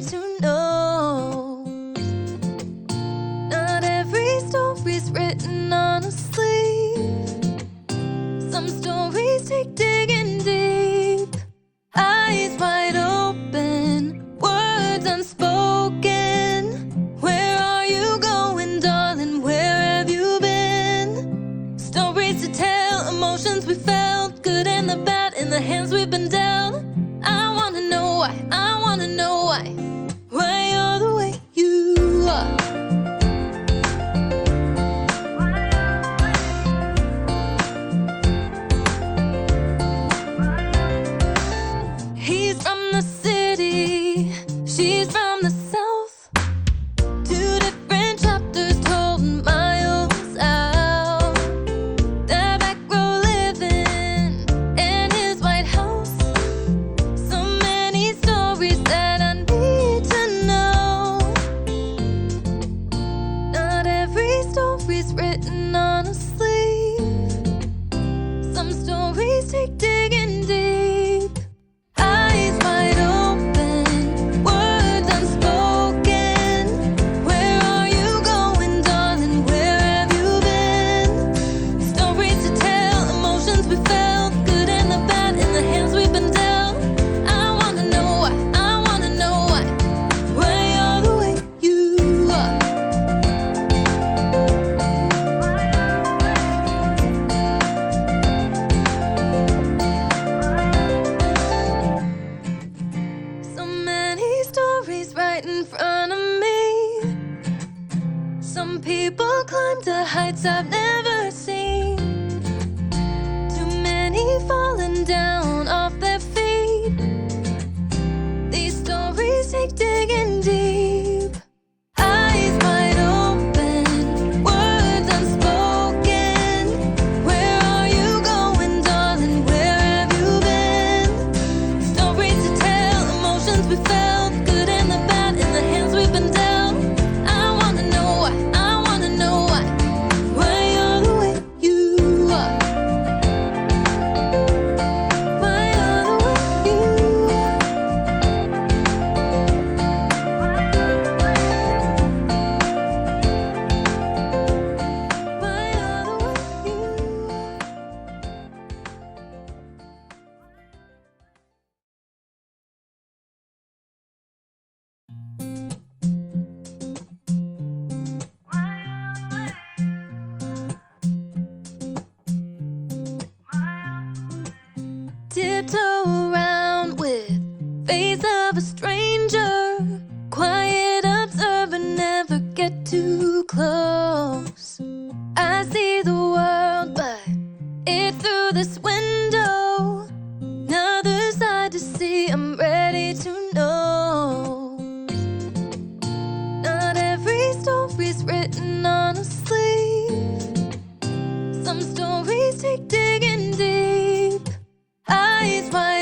to know. Not every story's written on a sleeve. Some stories take digging deep. Eyes wide open, words unspoken. Where are you going, darling? Where have you been? Stories to tell, emotions we felt, good and the bad in the hands we've been dealt. I wanna know why, I wanna know why you're the way you are. He's from the city, she's from the south. Two different chapters told miles out. The back row living in his White House. So many stories that I need to know. Not every story's written on a sleeve. Some stories take digging deep. Eyes wide open, words unspoken. Where are you going, darling? Where have you been? Stories to tell, emotions we felt, good and the bad in the hands we've been dealt. I wanna know why, I wanna know why you're the way you are. So many stories right in front of me. Some people climb to heights I've never seen. Too many falling down off their feet. These stories take digging deep. Eyes wide open, words unspoken. Where are you going, darling? Where have you been? Stories to tell, emotions we felt, good and the bad in the hands we've been dealt. I wanna know why, I wanna know why you're the way you are. Why you're the way you are. Why you're the way you are. Tiptoe around with face of a stranger. Quiet observer, never get too close. I see the world, but it's through this window. Another side to see, I'm ready to know. Not every story's written on a sleeve. Some stories take digging deep. Eyes wide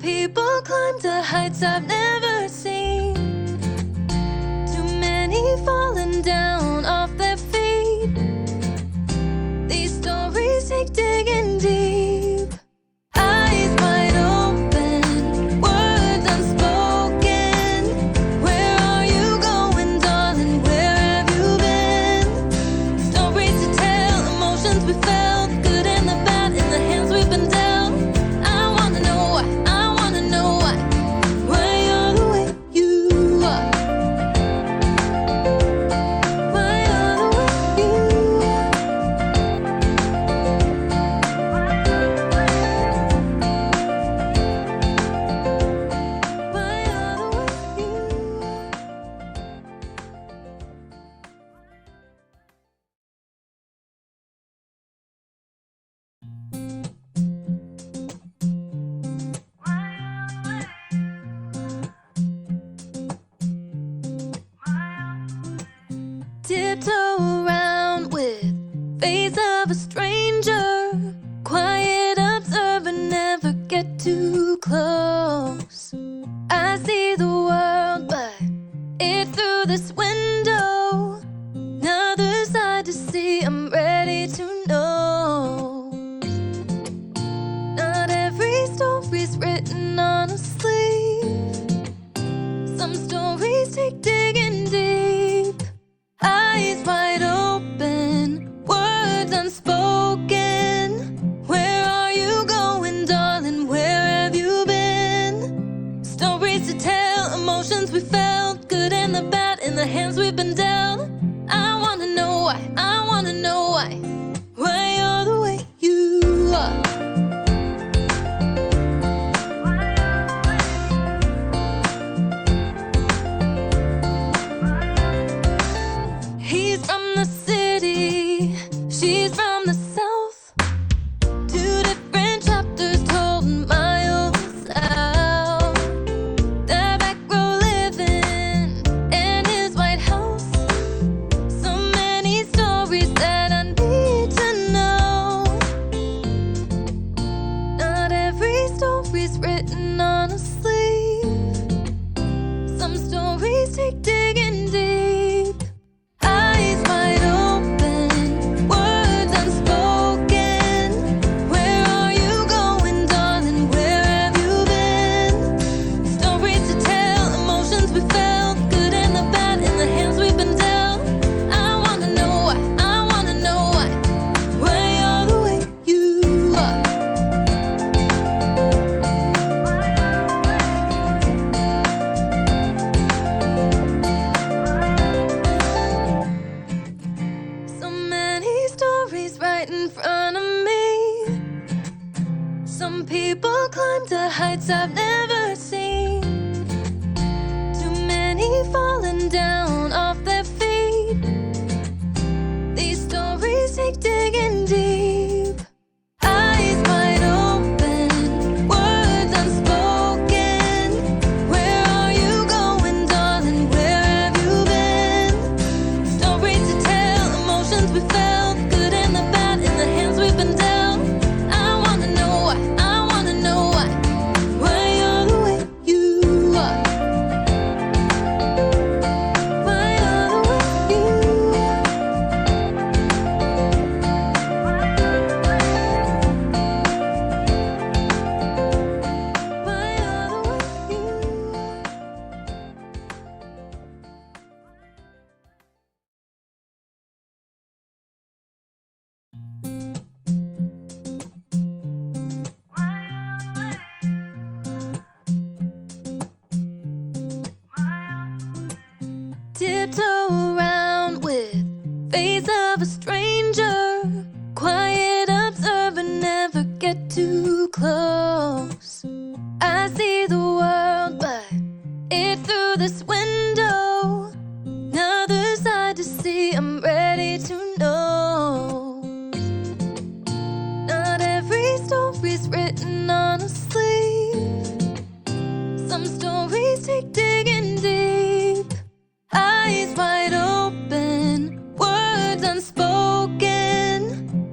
people climb to heights I've never seen. Too many falling down off their feet. These stories take digging deep. Eyes wide open, words unspoken. Where are you going, darling? Where have you been? Stories to tell, emotions we felt, good and the bad in the hands we've been dealt. I wanna know why, I wanna know why you're the way you are. Why you're the way you are. Why you're the way you are. Tiptoe around with face of a stranger. Quiet observer, never get too close. I see the world, but it's through this window. Another side to see, I'm ready to know. Not every story's written on a sleeve. Some stories take digging deep. Eyes wide open, words unspoken. Where are you going, darling? Where have you been? Stories to tell, emotions we felt, good and the bad in the hands we've been dealt. I wanna know why, I wanna know why you're the way you are. He's from the city, she's from the south. Two different chapters told miles out. The back row living in his White House. So many stories that I need to know. Not every story's written on a sleeve. Some stories take digging deep. Eyes wide open, words unspoken. Where are you going, darling? Where have you been? Stories to tell, emotions we felt, good and the bad in the hands we've been dealt. I wanna know why, I wanna know why you're the way you are. So many stories right in front of me. Some people climb to heights I've never seen. Too many falling down off their feet. These stories take digging deep. Eyes wide open, words unspoken. Where are you going, darling? Where have you been? Stories to tell, emotions we felt, good and the bad in the hands we've been dealt. I wanna know why, I wanna know why you're the way you are. Why you're the way you are. Why you're the way you are. Tiptoe around with face of a stranger. Quiet observer, never get too close. I see the world, but it's through this window. Another side to see, I'm ready to know. Not every story's written on a sleeve. Some stories take digging deep. Eyes wide open, words unspoken.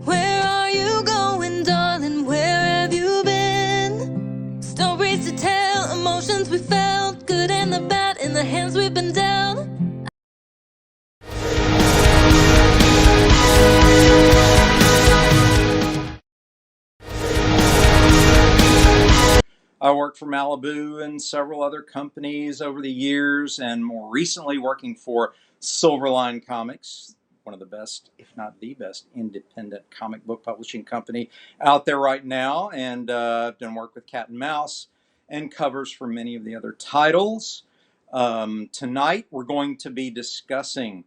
Where are you going, darling? Where have you been? Stories to tell. emotions we felt, good and the bad, in the hands we've been dealt. I worked for Malibu and several other companies over the years, and more recently working for Silverline Comics, one of the best, if not the best, independent comic book publishing company out there right now. And I've done work with Cat and Mouse and covers for many of the other titles. Tonight, we're going to be discussing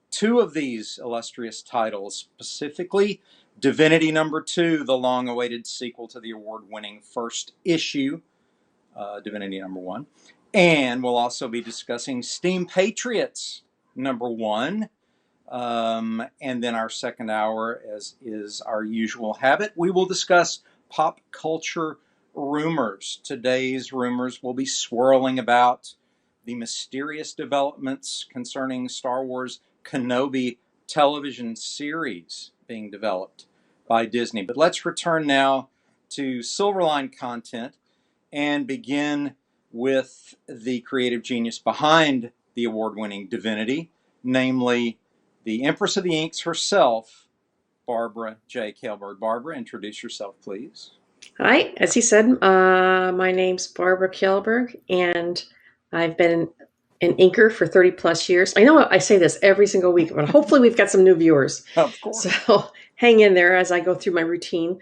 two of these illustrious titles, specifically Divinity #2, the long-awaited sequel to the award-winning first issue, Divinity #1. And we'll also be discussing Steam Patriots #1. And then our second hour, as is our usual habit, we will discuss pop culture rumors. Today's rumors will be swirling about the mysterious developments concerning Star Wars Kenobi television series being developed by Disney. But let's return now to Silverline content and begin with the creative genius behind the award-winning Divinity, namely the Empress of the Inks herself, Barbara J. Kailberg. Barbara, introduce yourself, please. Hi, as he said, my name's Barbara Kailberg, and I've been an inker for 30 plus years. I know I say this every single week, but hopefully we've got some new viewers. Of course. So hang in there as I go through my routine.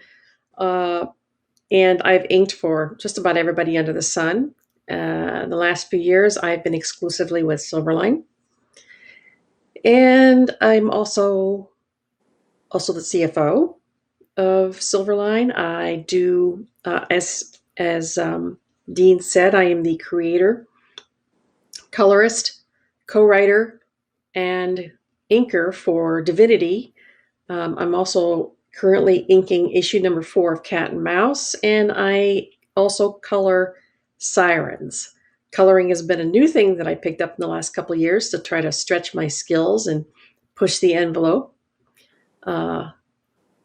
And I've inked for just about everybody under the sun. The last few years, I've been exclusively with Silverline. And I'm also the CFO of Silverline. I do, as Dean said, I am the creator, colorist, co-writer, and inker for Divinity. I'm also currently inking issue #4 of Cat and Mouse, and I also color Sirens. Coloring has been a new thing that I picked up in the last couple of years to try to stretch my skills and push the envelope.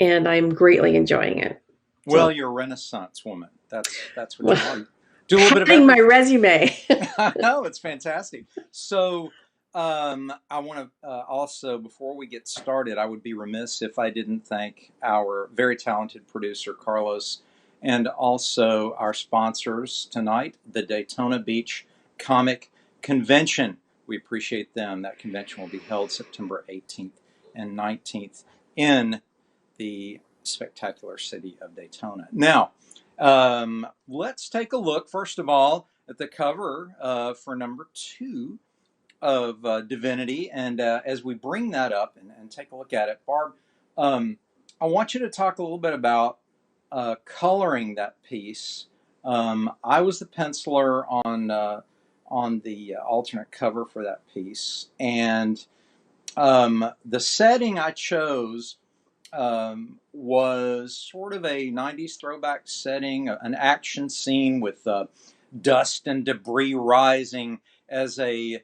And I'm greatly enjoying it. Well, So, you're a Renaissance woman. That's what you want. Do a little bit of padding my everything. resume. I know, it's fantastic. So I want to also, before we get started, I would be remiss if I didn't thank our very talented producer, Carlos, and also our sponsors tonight, the Daytona Beach Comic Convention. We appreciate them. That convention will be held September 18th and 19th in the spectacular city of Daytona. Now, let's take a look, first of all, at the cover for #2 of Divinity. And as we bring that up and take a look at it, Barb, I want you to talk a little bit about coloring that piece. I was the penciler on the alternate cover for that piece. And the setting I chose was sort of a 90s throwback setting, an action scene with dust and debris rising as a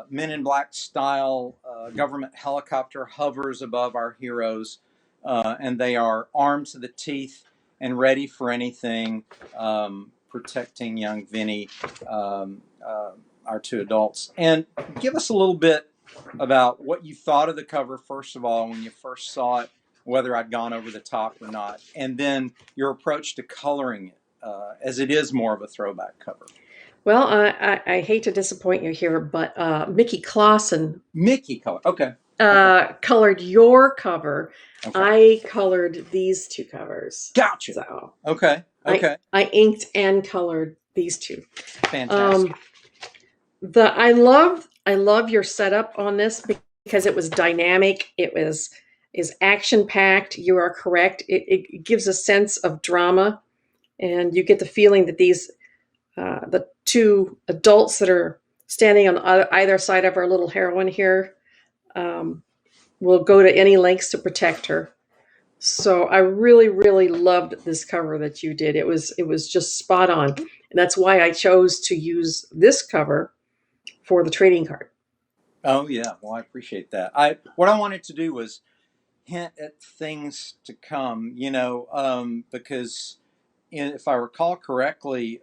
Men in Black style government helicopter hovers above our heroes, and they are armed to the teeth and ready for anything, protecting young Vinny, our two adults. And give us a little bit about what you thought of the cover, first of all, when you first saw it, whether I'd gone over the top or not, and then your approach to coloring it, as it is more of a throwback cover. Well, I hate to disappoint you here, but Mickey Clausen Mickey color, okay. colored your cover. Okay. I colored these two covers. Gotcha. So Okay. I inked and colored these two. Fantastic. I love your setup on this because it was dynamic. It is action packed. You are correct. It gives a sense of drama, and you get the feeling that these the two adults that are standing on either side of our little heroine here will go to any lengths to protect her. So I really, really loved this cover that you did. It was just spot on, and that's why I chose to use this cover for the trading card. Oh yeah, well I appreciate that. What I wanted to do was hint at things to come, because if I recall correctly,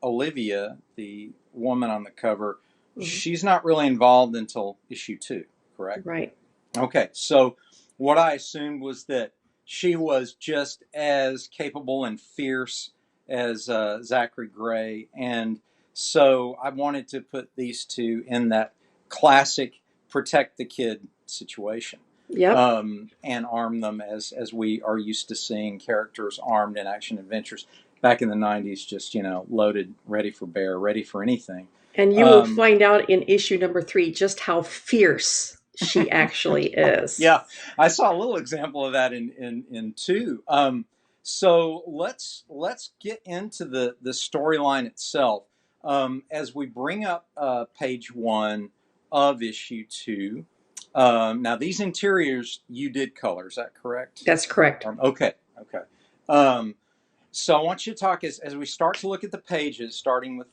Olivia, the woman on the cover, Mhm. she's not really involved until issue 2, correct? Right. Okay, so what I assumed was that she was just as capable and fierce as Zachary Gray, and so I wanted to put these two in that classic protect the kid situation, Yep. and arm them as we are used to seeing characters armed in action adventures back in the '90s, just loaded, ready for bear, ready for anything. And you will Um, find out in issue number 3 just how fierce she actually is. Yeah, I saw a little example of that in 2. So let's get into the storyline itself. As we bring up page 1 of issue 2. Now these interiors you did color, is that correct? That's correct. Okay, okay. Um, so I want you to talk as we start to look at the pages, starting with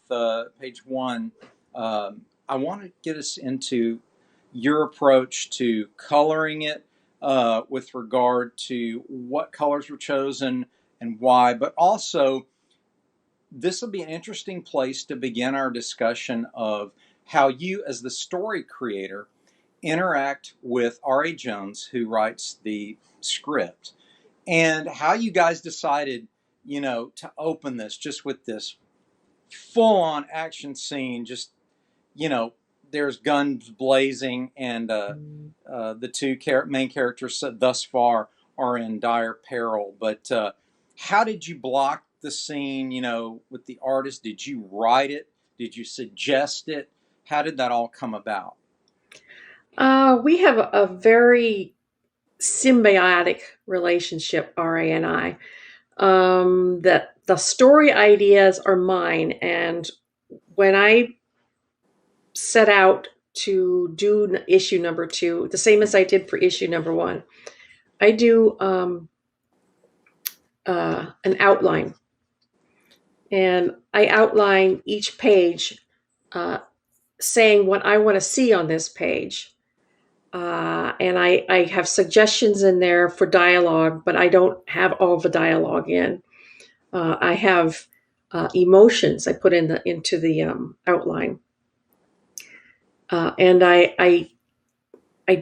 page 1. I want to get us into your approach to coloring it, with regard to what colors were chosen and why, but also this will be an interesting place to begin our discussion of how you, as the story creator, interact with R.A. Jones, who writes the script, and how you guys decided, to open this just with this full-on action scene. Just, you know, there's guns blazing, and the two main characters thus far are in dire peril. But how did you block the scene? With the artist, did you write it? Did you suggest it? How did that all come about? We have a very symbiotic relationship, RA and I. That the story ideas are mine, and when I set out to do issue number 2, the same as I did for issue number 1, I do an outline, and I outline each page, uh, saying what I want to see on this page. And I have suggestions in there for dialogue, but I don't have all the dialogue in. I have emotions I put into the outline, and I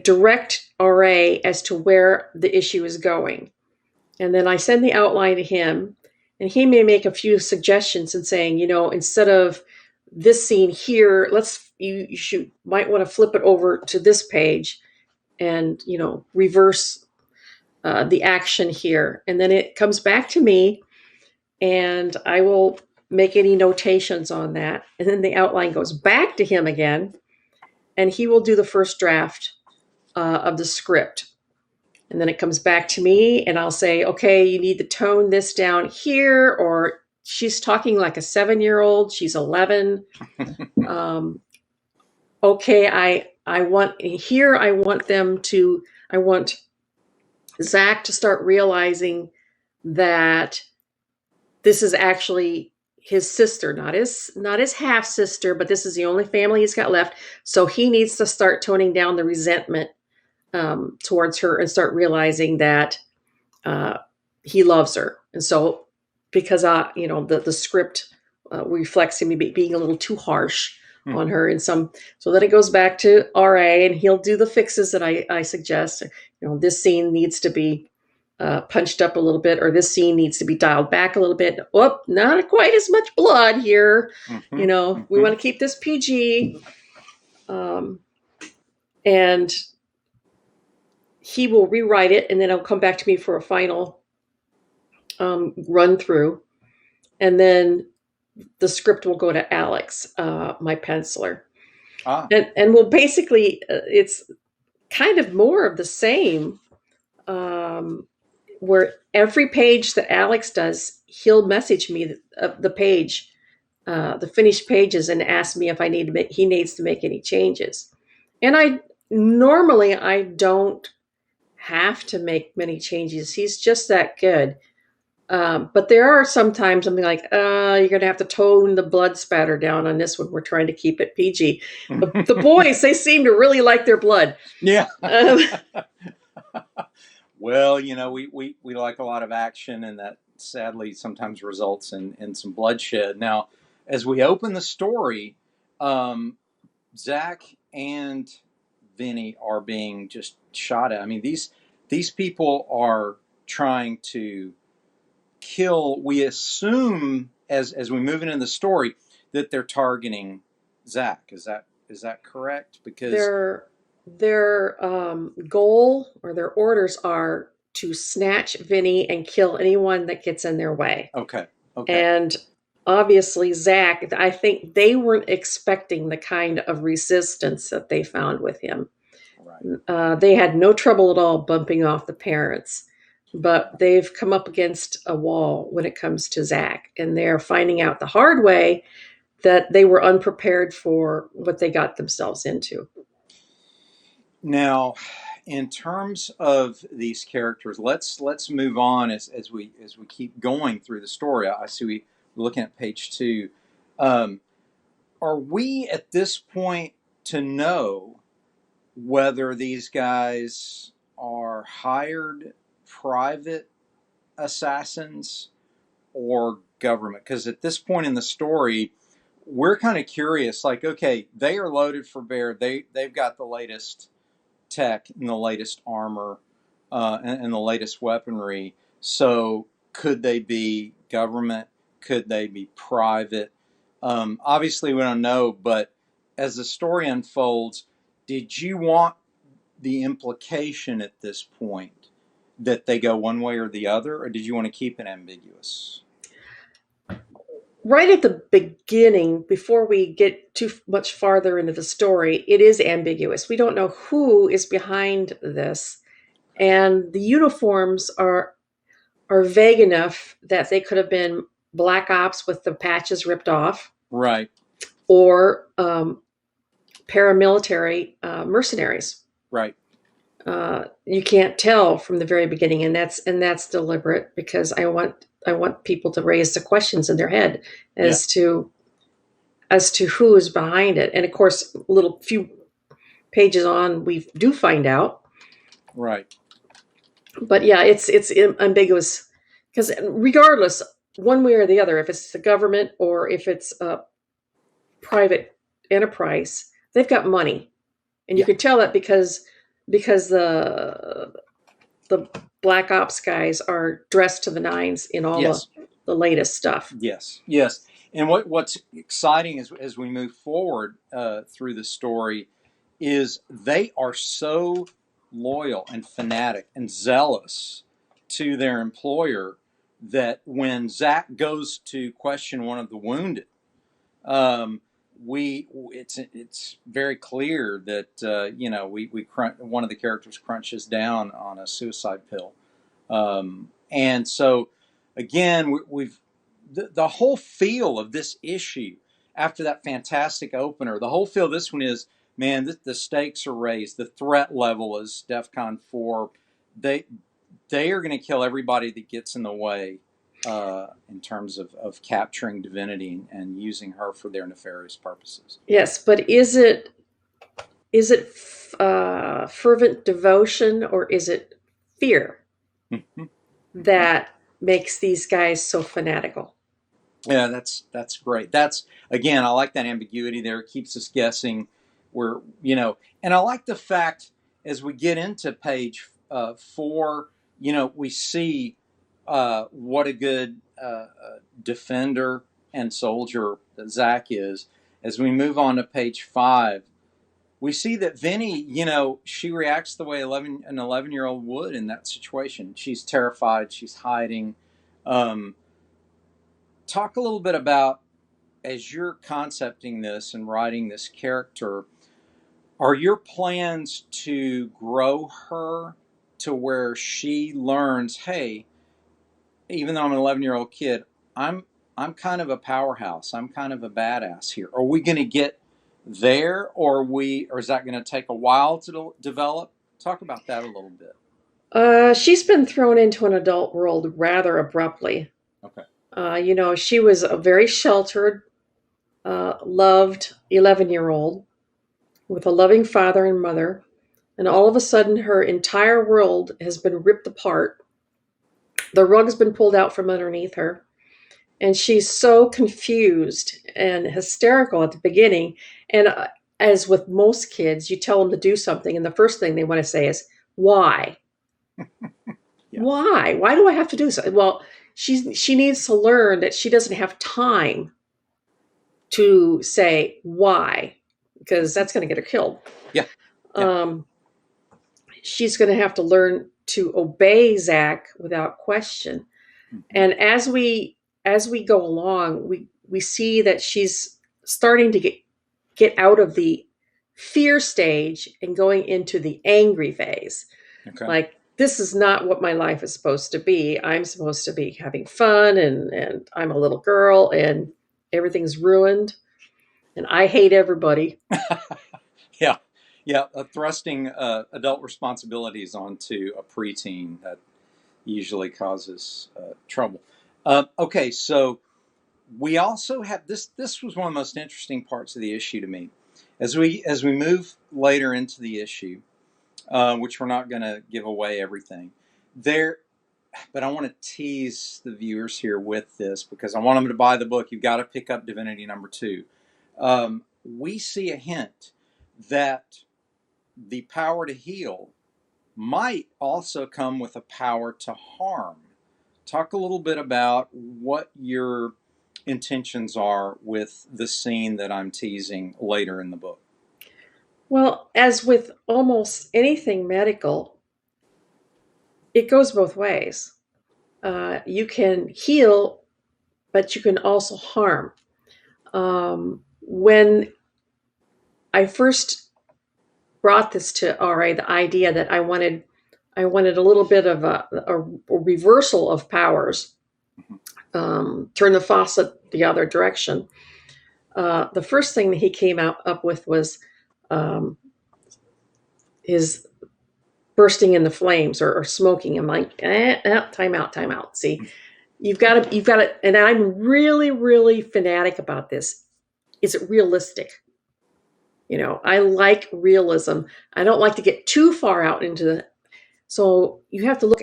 direct RA as to where the issue is going, and then I send the outline to him, and he may make a few suggestions and saying, instead of this scene here, might want to flip it over to this page, and reverse the action here, and then it comes back to me, and I will make any notations on that, and then the outline goes back to him again, and he will do the first draft of the script, and then it comes back to me, and I'll say, okay, you need to tone this down here, or she's talking like a 7-year-old, she's 11. Okay, I want here, I want Zach to start realizing that this is actually his sister, not his half sister, but this is the only family he's got left. So he needs to start toning down the resentment towards her, and start realizing that he loves her. And so, because the script reflects him being a little too harsh on her, and so then it goes back to RA, and he'll do the fixes that I suggest. This scene needs to be punched up a little bit, or this scene needs to be dialed back a little bit. Oh, not quite as much blood here. We want to keep this PG. And he will rewrite it, and then it'll come back to me for a final run through. And then the script will go to Alex, my penciler. And we'll basically, it's kind of more of the same, where every page that Alex does, he'll message me the page, the finished pages, and ask me if he needs to make any changes. And I don't have to make many changes. He's just that good. But there are sometimes I'm like, you're going to have to tone the blood spatter down on this one. We're trying to keep it PG. The boys, they seem to really like their blood. Yeah. Well, we like a lot of action, and that sadly sometimes results in some bloodshed. Now, as we open the story, Um, Zach and Vinny are being just shot at. I mean, these people are trying to kill. We assume as we move into the story that they're targeting Zach. Is that correct? Because Their goal or their orders are to snatch Vinny and kill anyone that gets in their way. okay, And obviously, Zach, I think they weren't expecting the kind of resistance that they found with him. right, They had no trouble at all bumping off the parents, but they've come up against a wall when it comes to Zach, and they're finding out the hard way that they were unprepared for what they got themselves into. now, in terms of these characters, let's move on as we keep going through the story. I see we're looking at page 2. Um, are we at this point to know whether these guys are hired private assassins or government? Because at this point in the story, we're kind of curious. Like, okay, they are loaded for bear. They've got the latest tech and the latest armor and the latest weaponry. So could they be government? Could they be private? Obviously, we don't know. But as the story unfolds, did you want the implication at this point that they go one way or the other, or did you want to keep it ambiguous? Right at the beginning, before we get too much farther into the story, it is ambiguous. We don't know who is behind this, and the uniforms are vague enough that they could have been black ops with the patches ripped off, Right, or paramilitary mercenaries. right. You can't tell from the very beginning, and that's deliberate because I want people to raise the questions in their head Yeah, as to who is behind it. And of course, a little few pages on, we do find out. right. But yeah, it's ambiguous because regardless, one way or the other, if it's the government or if it's a private enterprise, they've got money, and you Yeah, could tell that because the black ops guys are dressed to the nines in all yes, the latest stuff. yes, yes. And what's exciting as we move forward through the story is they are so loyal and fanatic and zealous to their employer that when Zach goes to question one of the wounded, um, it's very clear that one of the characters crunches down on a suicide pill, and so again we've the whole feel of this issue after that fantastic opener. The whole feel of this one is, man, the stakes are raised. The threat level is DEFCON 4. They they are going to kill everybody that gets in the way in terms of capturing Divinity and using her for their nefarious purposes. Yes, but is it fervent devotion or is it fear that makes these guys so fanatical? Yeah, that's great. That's again, I like that ambiguity there. It keeps us guessing. And I like the fact as we get into page 4, we see what a good defender and soldier that Zach is. As we move on to page 5, we see that Vinny, she reacts the way an 11-year-old would in that situation. She's terrified. She's hiding. Um, Talk a little bit about, as you're concepting this and writing this character, are your plans to grow her to where she learns, hey, even though I'm an 11-year-old kid, I'm kind of a powerhouse. I'm kind of a badass here. Are we going to get there, or is that going to take a while to develop? Talk about that a little bit. She's been thrown into an adult world rather abruptly. Okay. She was a very sheltered, loved 11-year-old with a loving father and mother, and all of a sudden her entire world has been ripped apart. The rug's been pulled out from underneath her, and she's so confused and hysterical at the beginning. And as with most kids, you tell them to do something, and the first thing they want to say is, why? Yeah. Why do I have to do so? Well, she needs to learn that she doesn't have time to say why, because that's going to get her killed. Yeah. Yeah. She's going to have to learn to obey Zach without question. Mhm. And as we go along, we see that she's starting to get out of the fear stage and going into the angry phase. Okay. Like, this is not what my life is supposed to be. I'm supposed to be having fun, and I'm a little girl, and everything's ruined, and I hate everybody. Yeah. Yeah. Thrusting adult responsibilities onto a preteen, that usually causes trouble. Okay. So we also have this. This was one of the most interesting parts of the issue to me. As we move later into the issue, which we're not going to give away everything there, but I want to tease the viewers here with this because I want them to buy the book. You've got to pick up Divinity #2. We see a hint that the power to heal might also come with a power to harm. Talk a little bit about what your intentions are with the scene that I'm teasing later in the book. Well, as with almost anything medical, it goes both ways. You can heal, but you can also harm. When I first brought this to RA, the idea that I wanted a little bit of a reversal of powers, turn the faucet the other direction. The first thing that he came up with was his bursting in the flames or smoking. I'm like, time out. See, you've got to, and I'm really, really fanatic about this. Is it realistic? I like realism. I don't like to get too far out into the. So you have to look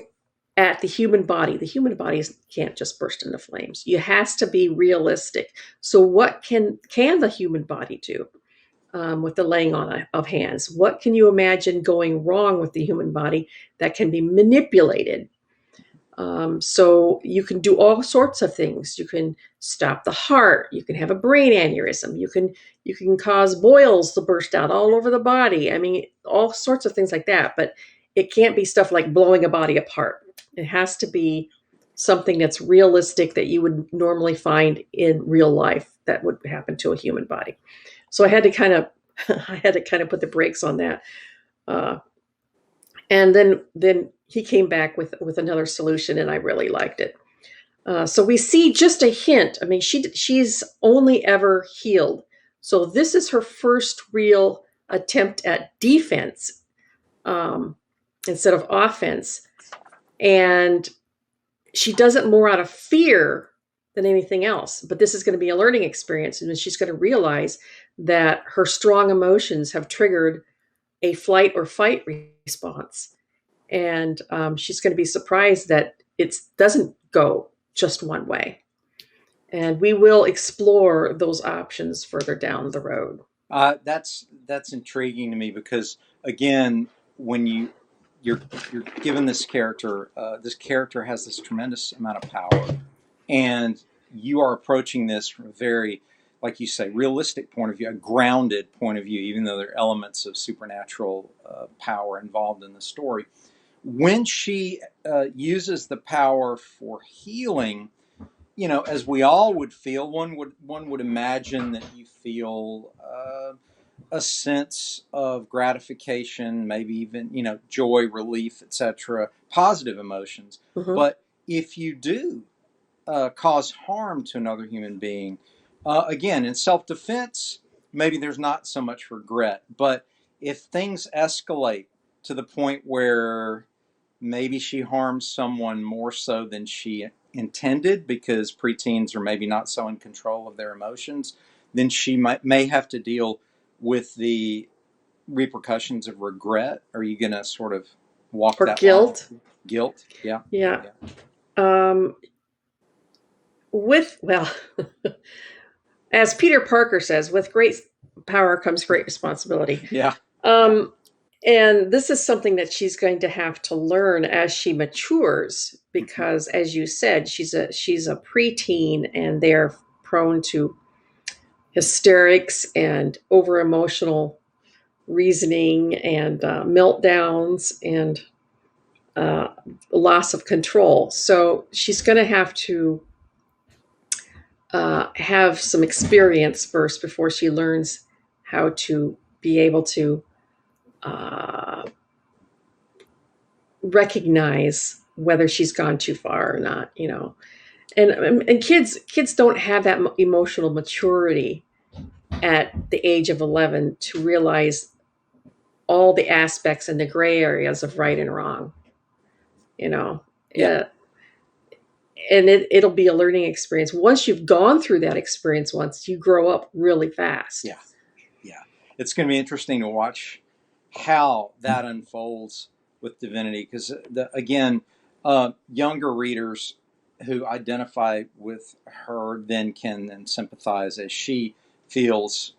at the human body. The human body can't just burst into flames. It has to be realistic. So what can the human body do with the laying on of hands? What can you imagine going wrong with the human body that can be manipulated? So you can do all sorts of things. You can stop the heart. You can have a brain aneurysm. You can cause boils to burst out all over the body. I mean, all sorts of things like that. But it can't be stuff like blowing a body apart. It has to be something that's realistic that you would normally find in real life that would happen to a human body. So I had to kind of put the brakes on that. And then he came back with another solution, and I really liked it. So we see just a hint. I mean, she's only ever healed. So this is her first real attempt at defense instead of offense. And she does it more out of fear than anything else. But this is going to be a learning experience, and she's going to realize that her strong emotions have triggered a flight or fight response. And she's going to be surprised that it doesn't go just one way. And we will explore those options further down the road. That's intriguing to me because again, when you're given this character has this tremendous amount of power, and you are approaching this from a very, like you say, realistic point of view, a grounded point of view, even though there are elements of supernatural power involved in the story. When she uses the power for healing, as we all would feel, one would imagine that you feel a sense of gratification, maybe even joy, relief, etc., positive emotions. Mm-hmm. But if you do cause harm to another human being, again, in self-defense, maybe there's not so much regret. But if things escalate to the point where maybe she harms someone more so than she intended because preteens are maybe not so in control of their emotions, then she may have to deal with the repercussions of regret. Are you going to sort of walk Or that guilt? line? Guilt, yeah. Yeah. as Peter Parker says, with great power comes great responsibility. Yeah. Um, and this is something that she's going to have to learn as she matures, because, as you said, she's a preteen, and they're prone to hysterics and over emotional reasoning and meltdowns and loss of control. So she's going to have to have some experience first before she learns how to be able to uh, recognize whether she's gone too far or not. And kids don't have that emotional maturity at the age of 11 to realize all the aspects and the gray areas of right and wrong. You know, Yeah. uh, and it'll be a learning experience. Once you've gone through that experience once, you grow up really fast. Yeah. Yeah. It's going to be interesting to watch how that unfolds with Divinity, because again, younger readers who identify with her then can then sympathize as she feels,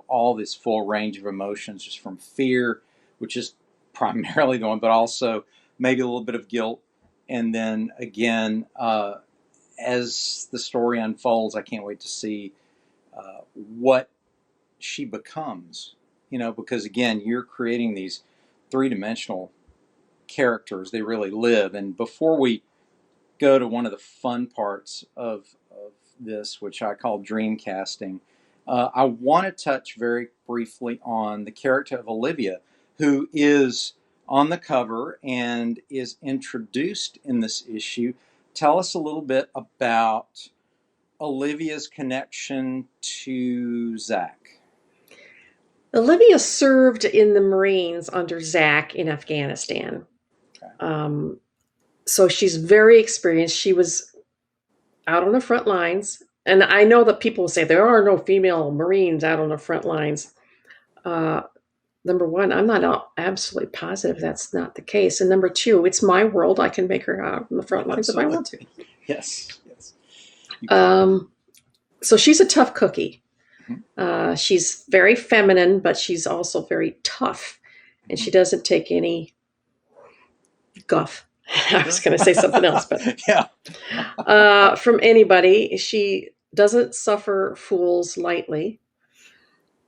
all this full range of emotions, just from fear, which is primarily the one, but also maybe a little bit of guilt. And then again, as the story unfolds, I can't wait to see what she becomes, because again, you're creating these three-dimensional characters. They really live. And before we go to one of the fun parts of this, which I call dream casting, I want to touch very briefly on the character of Olivia, who is on the cover and is introduced in this issue. Tell us a little bit about Olivia's connection to Zach. Olivia served in the Marines under Zach in Afghanistan. Okay. So she's very experienced. She was out on the front lines. And I know that people say there are no female Marines out on the front lines. Number one, I'm not absolutely positive that's not the case. And number two, it's my world. I can make her out on the front lines if I want to. Yes. So she's a tough cookie. Mm-hmm. She's very feminine, but she's also very tough. And she doesn't take any guff. I was going to say something else, but yeah. From anybody. She doesn't suffer fools lightly.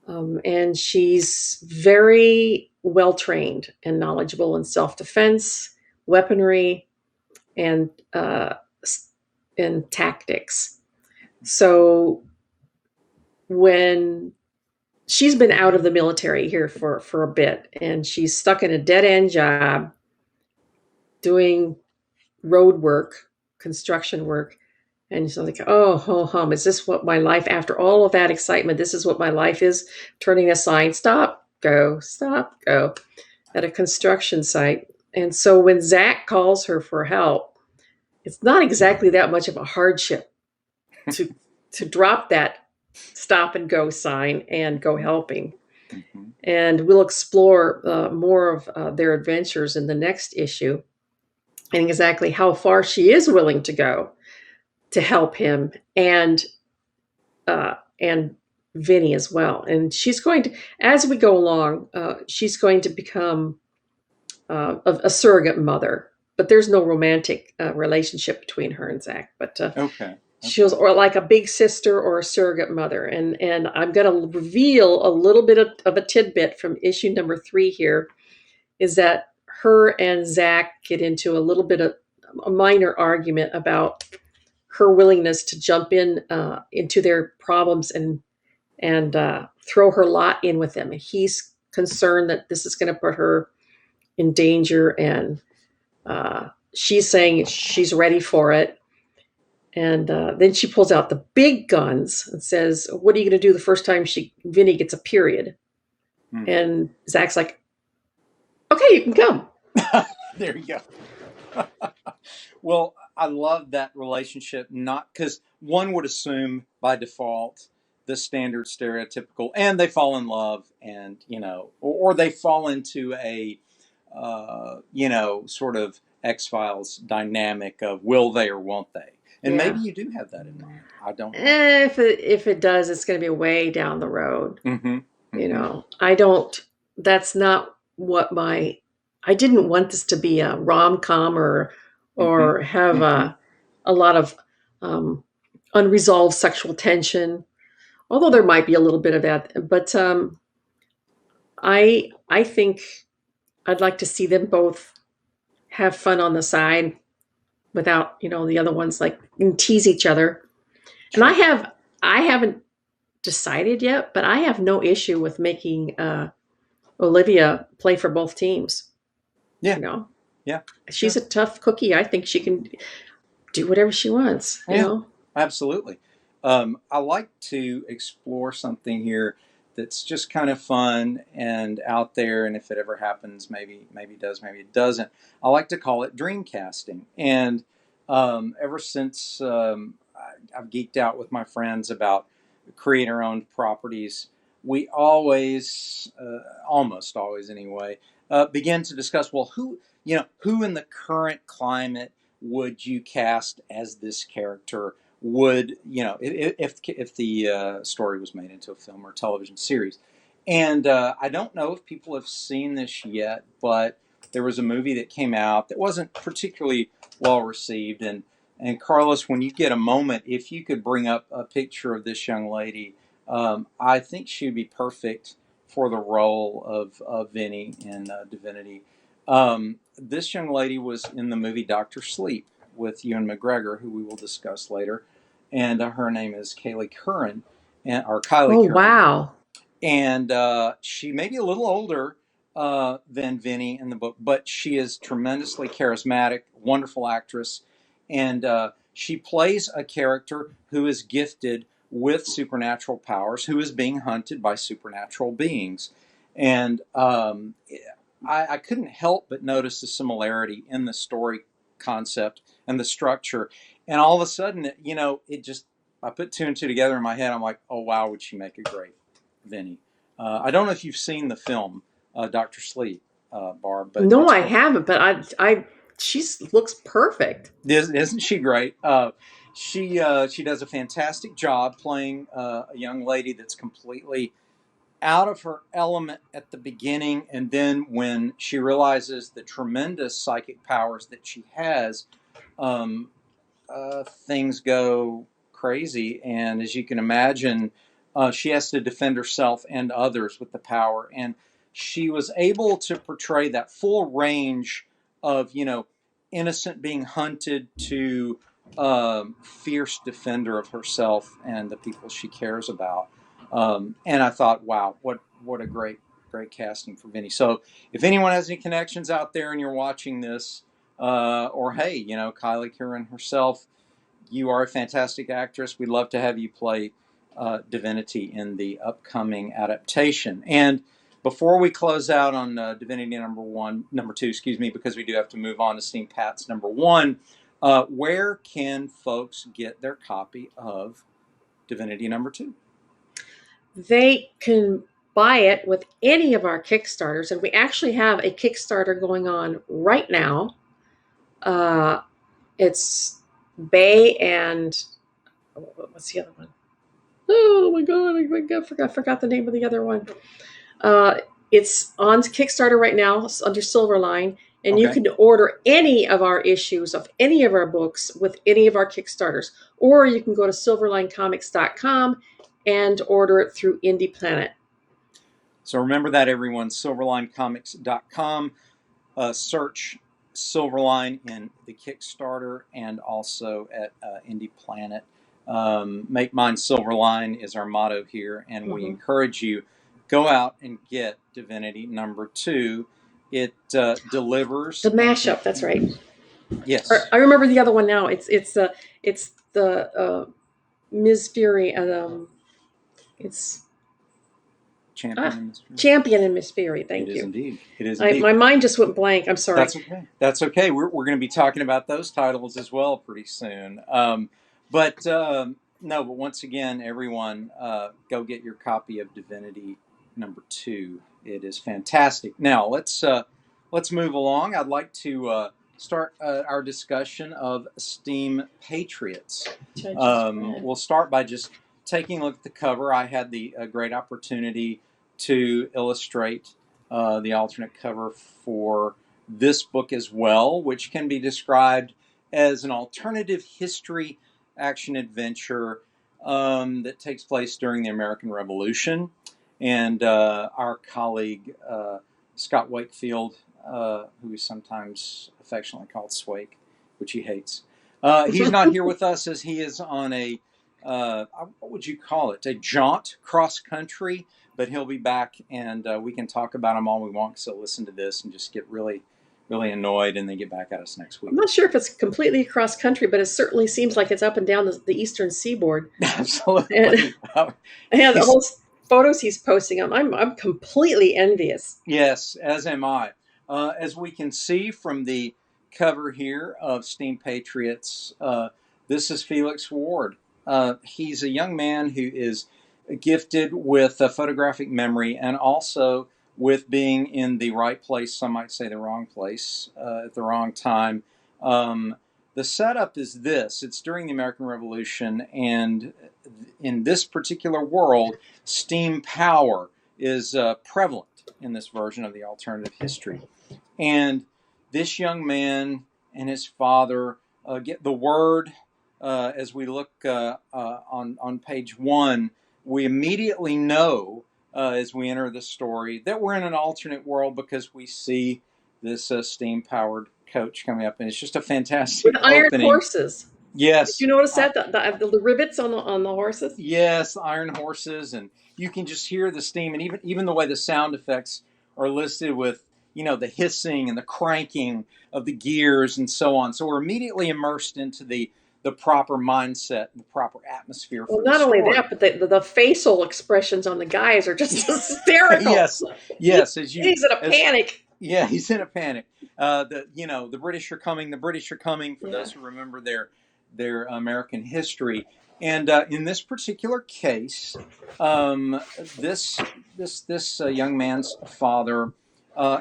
And she's very well trained and knowledgeable in self-defense, weaponry, and tactics. So when she's been out of the military here for a bit, and she's stuck in a dead-end job doing road work, construction work, and she's like, oh, ho hum, is this what my life, after all of that excitement, this is what my life is? Turning a sign, stop, go, at a construction site. And so when Zach calls her for help, it's not exactly that much of a hardship to drop that stop and go sign and go helping. Mm-hmm. And we'll explore more of their adventures in the next issue, and exactly how far she is willing to go to help him and Vinny as well. And she's going to, as we go along, she's going to become a surrogate mother. But there's no romantic relationship between her and Zach. But Okay. She's or like a big sister or a surrogate mother. And I'm going to reveal a little bit of a tidbit from issue number 3 here, is that her and Zach get into a little bit of a minor argument about her willingness to jump into their problems and throw her lot in with them. And he's concerned that this is going to put her in danger, and she's saying she's ready for it. And then she pulls out the big guns and says, what are you going to do the first time Vinny gets a period? And Zach's like, okay, you can come. There you go. Well, I love that relationship, not because one would assume by default the standard stereotypical, and they fall in love, and or they fall into a sort of X-Files dynamic of will they or won't they. And Yeah. maybe you do have that in mind. I don't know. If it does, it's going to be way down the road. Mm-hmm. You Mm-hmm. know, I don't. That's not what my. I didn't want this to be a rom com Mm-hmm. or have Mm-hmm. a lot of um, unresolved sexual tension. Although there might be a little bit of that, but I think I'd like to see them both have fun on the side without the other ones like tease each other. And Sure. I haven't decided yet, but I have no issue with making Olivia play for both teams. Yeah. You know, Yeah. she's Sure. a tough cookie. I think she can do whatever she wants. You Yeah. know, Absolutely. I like to explore something here that's just kind of fun and out there. And if it ever happens, maybe it does, maybe it doesn't. I like to call it dreamcasting. And ever since I've geeked out with my friends about creator-owned properties, we always, almost always anyway, begin to discuss, well, who in the current climate would you cast as this character? Would if the story was made into a film or television series? And I don't know if people have seen this yet, but there was a movie that came out that wasn't particularly well received. And Carlos, when you get a moment, if you could bring up a picture of this young lady, I think she would be perfect for the role of Vinny in Divinity. This young lady was in the movie Doctor Sleep with Ewan McGregor, who we will discuss later, and her name is Kylie oh Curran, wow, and she may be a little older than Vinny in the book, but she is tremendously charismatic, wonderful actress, and she plays a character who is gifted with supernatural powers, who is being hunted by supernatural beings, and I couldn't help but notice the similarity in the story concept and the structure, and all of a sudden, it just I put two and two together in my head. I'm like, oh wow, would she make a great Vinny? I don't know if you've seen the film Doctor Sleep, Barb, but no, it's I great. haven't. But I she looks perfect. Isn't she great? She does a fantastic job playing a young lady that's completely out of her element at the beginning, and then when she realizes the tremendous psychic powers that she has, um, things go crazy. And as you can imagine, she has to defend herself and others with the power. And she was able to portray that full range of, innocent being hunted to fierce defender of herself and the people she cares about. And I thought, wow, what a great casting for Vinny. So if anyone has any connections out there and you're watching this, or hey, Kylie Curran herself, you are a fantastic actress. We'd love to have you play Divinity in the upcoming adaptation. And before we close out on Divinity number two, excuse me, because we do have to move on to seeing Pat's number one, where can folks get their copy of Divinity number two? They can buy it with any of our Kickstarters, and we actually have a Kickstarter going on right now. Uh, it's Bay and what's the other one? Oh my god, forgot the name of the other one. Uh, it's on Kickstarter right now under Silverline, and you Okay. can order any of our issues of any of our books with any of our Kickstarters, or you can go to silverlinecomics.com and order it through Indie Planet. So remember that, everyone, silverlinecomics.com. Search Silverline in the Kickstarter and also at Indie Planet. Make mine Silverline is our motto here, and we Mm-hmm. encourage you, go out and get Divinity number two. It delivers The mashup. That's right. yes, I remember the other one now. It's the Ms. Fury and it's champion in mystery. Champion and Miss Fury. It Thank is you. indeed. It is indeed. My mind just went blank. I'm sorry. That's okay. That's okay. We're going to be talking about those titles as well pretty soon. But no, but once again, everyone, go get your copy of Divinity number two. It is fantastic. Now let's move along. I'd like to start our discussion of Steam Patriots. Should I just We'll start by just taking a look at the cover. I had the great opportunity to illustrate the alternate cover for this book as well, which can be described as an alternative history action adventure that takes place during the American Revolution. And our colleague Scott Wakefield, who is sometimes affectionately called Swake, which he hates, he's not here with us as he is on a what would you call it? A jaunt cross country, but he'll be back, and we can talk about him all we want. So listen to this and just get really, really annoyed, and then get back at us next week. I'm not sure if it's completely across country, but it certainly seems like it's up and down the eastern seaboard. Absolutely. And the whole photos he's posting, I'm completely envious. Yes, as am I. As we can see from the cover here of Steam Patriots, this is Felix Ward. He's a young man who is gifted with a photographic memory and also with being in the right place, some might say the wrong place, at the wrong time. The setup is this. It's during the American Revolution, and in this particular world, steam power is prevalent in this version of the alternative history. And this young man and his father get the word. As we look on page 1, we immediately know as we enter the story that we're in an alternate world because we see this steam-powered coach coming up, and it's just a fantastic With iron opening. horses. Yes. Did you notice that the rivets on the horses? Yes, iron horses, and you can just hear the steam, and even the way the sound effects are listed with the hissing and the cranking of the gears and so on. So we're immediately immersed into the proper mindset, the proper atmosphere for Well, not the story. only that, but the facial expressions on the guys are just hysterical. Yes. He's in a panic. Yeah, he's in a panic. The British are coming. The British are coming. For those who remember their American history, and in this particular case, this young man's father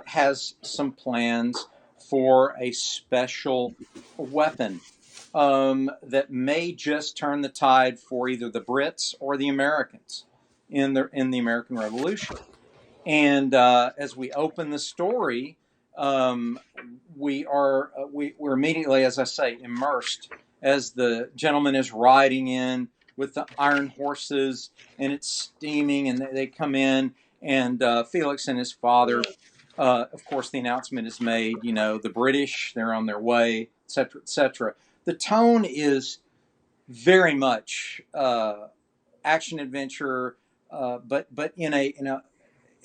has some plans for a special weapon that may just turn the tide for either the Brits or the Americans in the American Revolution. And as we open the story, we're immediately, as I say, immersed as the gentleman is riding in with the iron horses, and it's steaming, and they come in, and Felix and his father. Of course, the announcement is made. The British, they're on their way, etc., etc. The tone is very much action adventure, but in a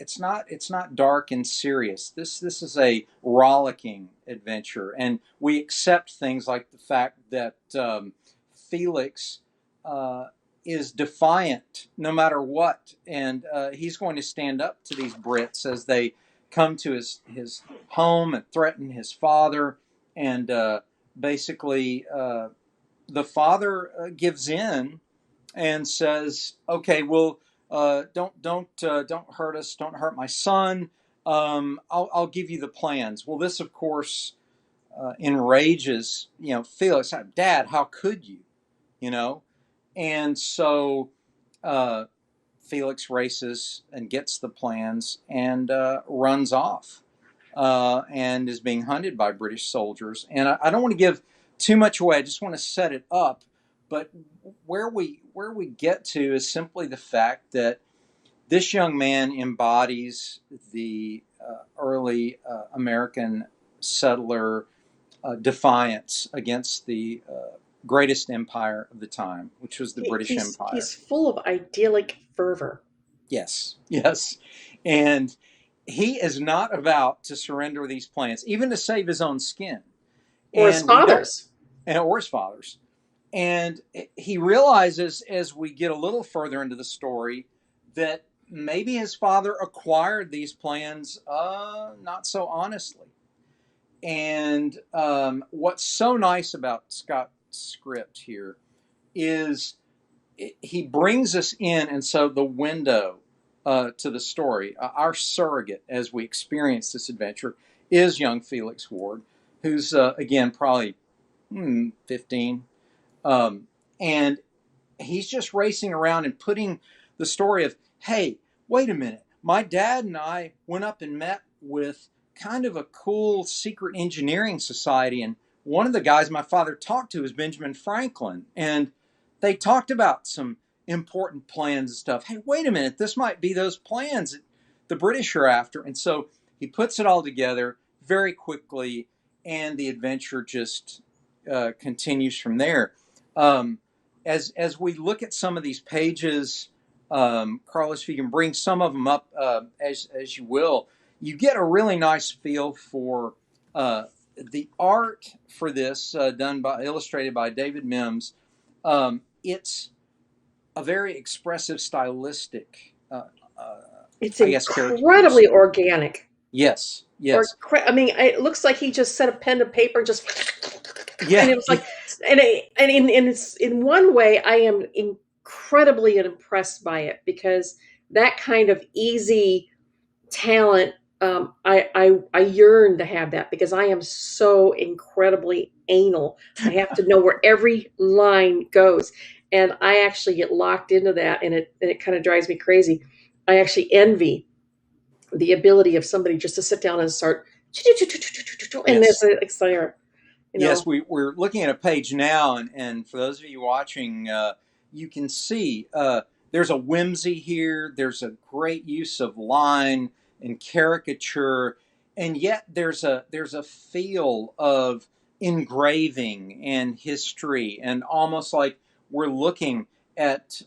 it's not dark and serious. This is a rollicking adventure, and we accept things like the fact that Felix is defiant no matter what, and he's going to stand up to these Brits as they come to his home and threaten his father, and basically the father gives in and says, "Okay, well, don't hurt us. Don't hurt my son. I'll give you the plans." Well, this, of course, enrages Felix. Dad, how could you? And so Felix races and gets the plans and runs off and is being hunted by British soldiers. And I don't want to give too much away. I just want to set it up. But where we get to is simply the fact that this young man embodies the early American settler defiance against the greatest empire of the time, which was the British Empire. He's full of idyllic fervor. Yes. And he is not about to surrender these plans, even to save his own skin. Or his father's. Or his father's. And he realizes as we get a little further into the story that maybe his father acquired these plans not so honestly. And what's so nice about Scott's script here is he brings us in, and so the window to the story, our surrogate as we experience this adventure, is young Felix Ward, who's again probably 15, and he's just racing around and putting the story of, hey, wait a minute, my dad and I went up and met with kind of a cool secret engineering society, and one of the guys my father talked to was Benjamin Franklin, and they talked about some important plans and stuff. Hey, wait a minute, this might be those plans that the British are after. And so he puts it all together very quickly, and the adventure just continues from there. Um, as we look at some of these pages, Carlos, if you can bring some of them up as you will, you get a really nice feel for the art for this, illustrated by David Mims. It's a very expressive, stylistic, uh, It's I guess, characters. incredibly organic. Yes, Or yes, I mean, it looks like he just set a pen to paper and just, and yeah, it was like, and it's in one way I am incredibly impressed by it because that kind of easy talent, I yearn to have that because I am so incredibly anal. I have to know where every line goes, and I actually get locked into that, and it kind of drives me crazy. I actually envy the ability of somebody just to sit down and start, and there's yes. an accelerator, you Yes, know. we're looking at a page now, and for those of you watching, you can see there's a whimsy here. There's a great use of line and caricature, and yet there's a feel of engraving and history, and almost like we're looking at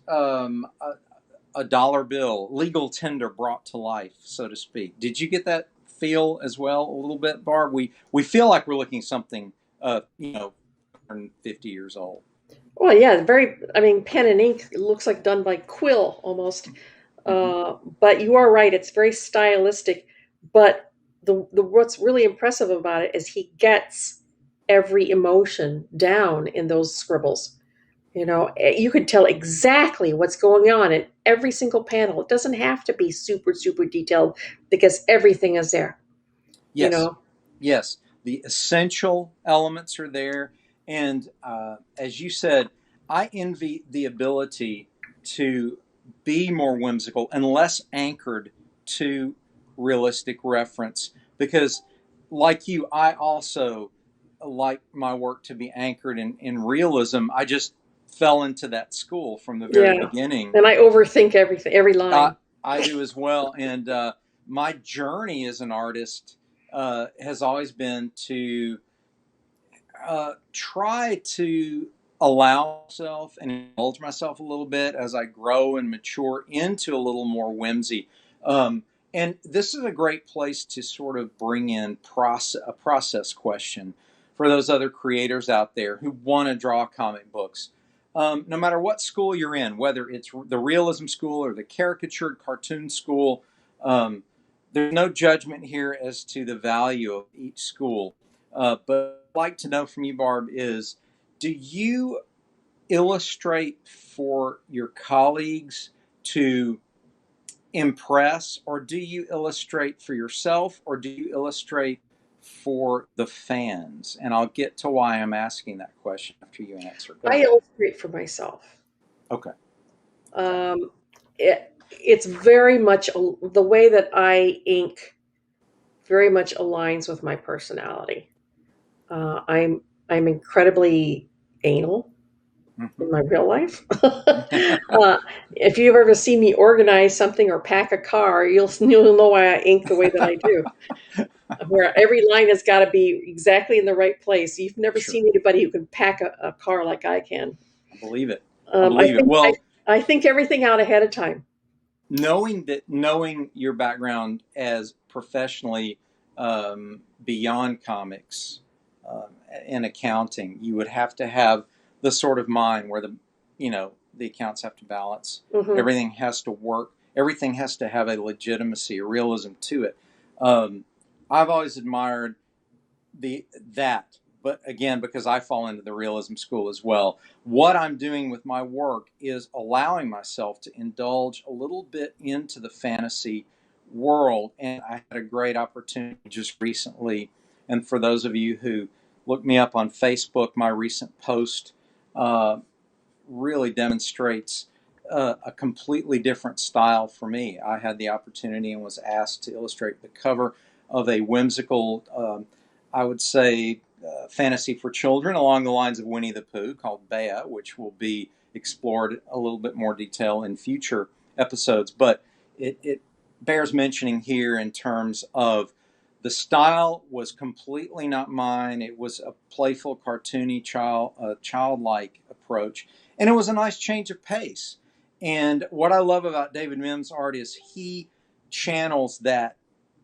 a dollar bill, legal tender brought to life, so to speak. Did you get that feel as well a little bit, Barb? We feel like we're looking something, 150 years old. Well, yeah, very. I mean, pen and ink. It looks like done by quill almost. Mm-hmm. But you are right; it's very stylistic. But the what's really impressive about it is he gets every emotion down in those scribbles. You know, you could tell exactly what's going on in every single panel. It doesn't have to be super, super detailed because everything is there. You Yes, know, yes. The essential elements are there. And as you said, I envy the ability to be more whimsical and less anchored to realistic reference. Because, like you, I also like my work to be anchored in realism. I just fell into that school from the very yeah. beginning. And I overthink everything, every I, line. I do as well. And my journey as an artist has always been to try to allow myself and indulge myself a little bit as I grow and mature into a little more whimsy. Um, and this is a great place to sort of bring in a process question for those other creators out there who want to draw comic books. No matter what school you're in, whether it's the realism school or the caricatured cartoon school, um, there's no judgment here as to the value of each school. But I'd like to know from you, Barb, is do you illustrate for your colleagues to impress, or do you illustrate for yourself, or do you illustrate for the fans? And I'll get to why I'm asking that question after you answer. Go I ahead. illustrate for myself. Okay. Okay. Um, it's very much the way that I ink very much aligns with my personality. Uh, I'm I'm incredibly anal Mm-hmm. in my real life. If you've ever seen me organize something or pack a car, you'll know why I ink the way that I do. Where every line has got to be exactly in the right place. You've never Sure. seen anybody who can pack a car like I can. I believe it. I Um, I believe it. think I, Well, I think everything out ahead of time. knowing your background as professionally beyond comics in accounting, you would have to have the sort of mind where the accounts have to balance. Hmm. Everything has to work. Everything has to have a legitimacy, a realism to it. Um, I've always admired that, but again, because I fall into the realism school as well, what I'm doing with my work is allowing myself to indulge a little bit into the fantasy world. And I had a great opportunity just recently, And for those of you who look me up on Facebook, my recent post really demonstrates a completely different style for me. I had the opportunity and was asked to illustrate the cover of a whimsical, I would say, fantasy for children along the lines of Winnie the Pooh called Bea, which will be explored a little bit more detail in future episodes. But it bears mentioning here in terms of the style was completely not mine. It was a playful, cartoony, childlike approach, and it was a nice change of pace. And what I love about David Mims' art is he channels that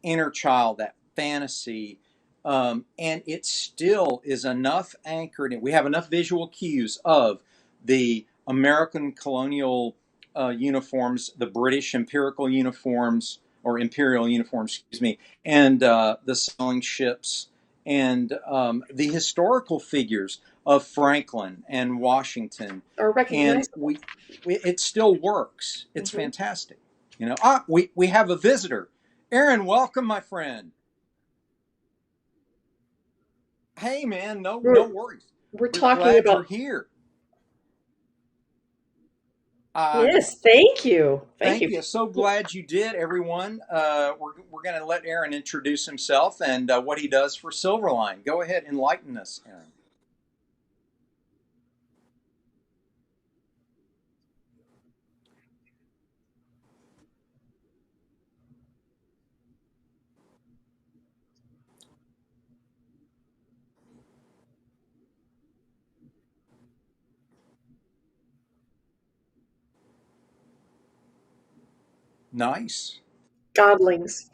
inner child, that fantasy, and it still is enough anchored. We have enough visual cues of the American colonial uniforms, the British empirical uniforms, or imperial uniforms, excuse me, and the sailing ships, and the historical figures of Franklin and Washington, Are and recognizable. it still works. It's Hmm. fantastic. We have a visitor. Aaron, welcome, my friend. Hey, man, no We're worries. we're We're talking glad you're about. here. Uh, Yes, thank you, thank Thank you. you. So glad you did, everyone. We're going to let Aaron introduce himself and what he does for Silverline. Go ahead, enlighten us, Aaron. Nice. Godlings.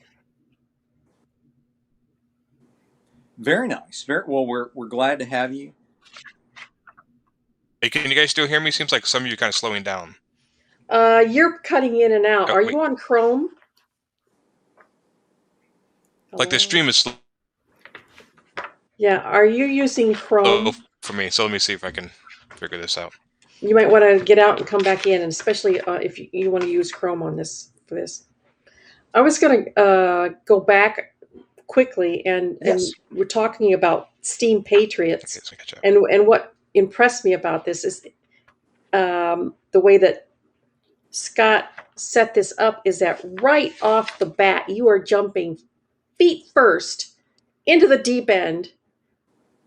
Very nice. Very well. We're glad to have you. Hey, can you guys still hear me? Seems like some of you are kind of slowing down. You're cutting in and out. Oh, Are wait. you on Chrome? Like the Hello? stream is slow Yeah, are you using Chrome? for me, so let me see if I can figure this out. You might want to get out and come back in, and especially if you want to use Chrome on this for this. I was going to go back quickly, and Yes. we're talking about Steam Okay, Patriots, so catch up. and what impressed me about this is the way that Scott set this up. Is that right off the bat, you are jumping feet first into the deep end,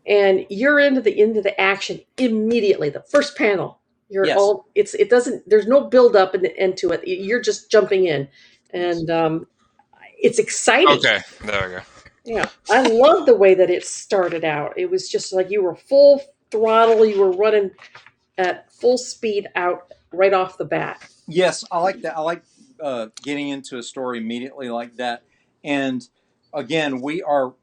and you're into the action immediately. The first panel, you're Yes. all it doesn't. There's no build up into it. You're just jumping in, Yes. and it's exciting. Okay, there we go. Yeah, I love the way that it started out. It was just like you were full throttle. You were running at full speed out right off the bat. Yes. I like that. I like getting into a story immediately like that. And again, we are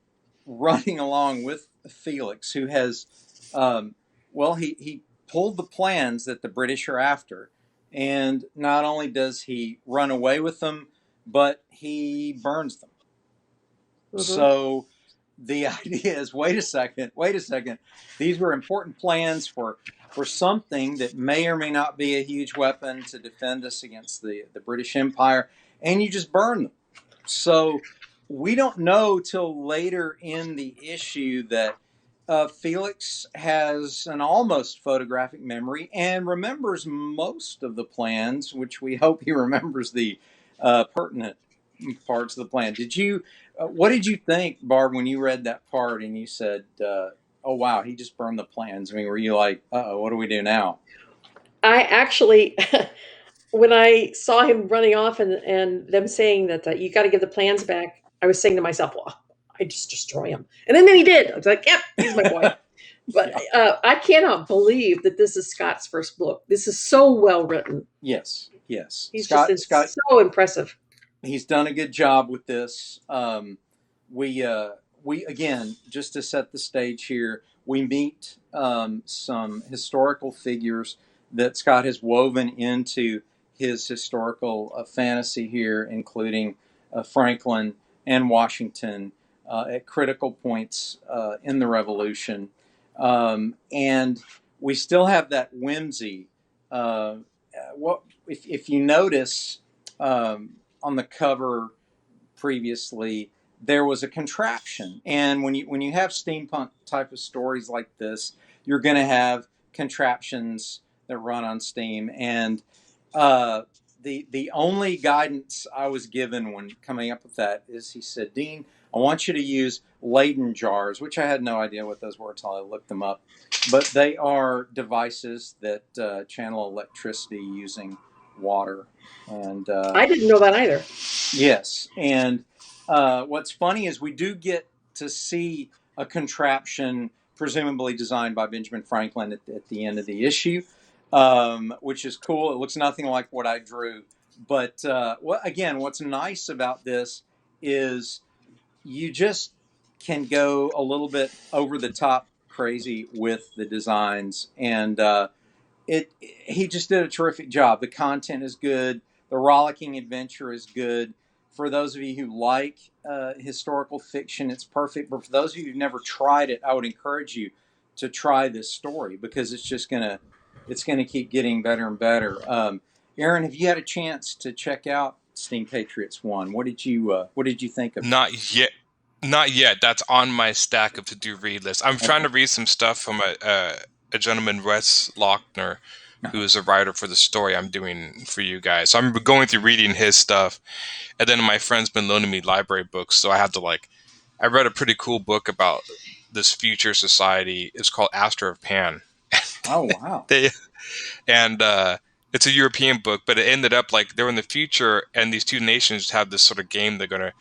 running along with Felix, who has, well, he pulled the plans that the British are after. And not only does he run away with them, but he burns them. Hmm. So the idea is, wait a second. These were important plans for something that may or may not be a huge weapon to defend us against the British Empire, and you just burn them. So we don't know till later in the issue that Felix has an almost photographic memory and remembers most of the plans, which we hope he remembers the pertinent parts of the plan. What did you think, Barb, when you read that part and you said, "Oh wow, he just burned the plans"? I mean, were you like, "Uh oh, what do we do now?" I actually, when I saw him running off and them saying that you got to give the plans back, I was saying to myself, well, I just destroy him. And then he did. I was like, yep, he's my boy. But Yeah. I cannot believe that this is Scott's first book. This is so well written. Yes. Yes. He's just Scott, so impressive. he's done a good job with this. We we again, just to set the stage here, we meet some historical figures that Scott has woven into his historical fantasy here, including Franklin and Washington at critical points in the Revolution, and we still have that whimsy. What if you notice on the cover previously there was a contraption. And when you have steampunk type of stories like this, you're going to have contraptions that run on steam. And the only guidance I was given when coming up with that is he said, Dean, I want you to use Leyden jars, which I had no idea what those were until I looked them up. But they are devices that channel electricity using water. And I didn't know that either. yes, and what's funny is we do get to see a contraption, presumably designed by Benjamin Franklin, at the end of the issue, which is cool. It looks nothing like what I drew. But what's nice about this is you just can go a little bit over the top crazy with the designs, and he just did a terrific job. The content is good. The rollicking adventure is good. For those of you who like historical fiction, it's perfect. But for those of you who've never tried it, I would encourage you to try this story, because it's gonna keep getting better and better. Aaron, have you had a chance to check out Steam Patriots 1? What did you think of it? Not yet. Not yet. That's on my stack of to-do read list. I'm trying to read some stuff from a gentleman, Wes Lochner, who is a writer for the story I'm doing for you guys. So I'm going through reading his stuff, and then my friend's been loaning me library books, so I had to I read a pretty cool book about this future society. It's called Astor of Pan. Oh wow! It's a European book, but it ended up they're in the future, and these two nations have this sort of game they're going to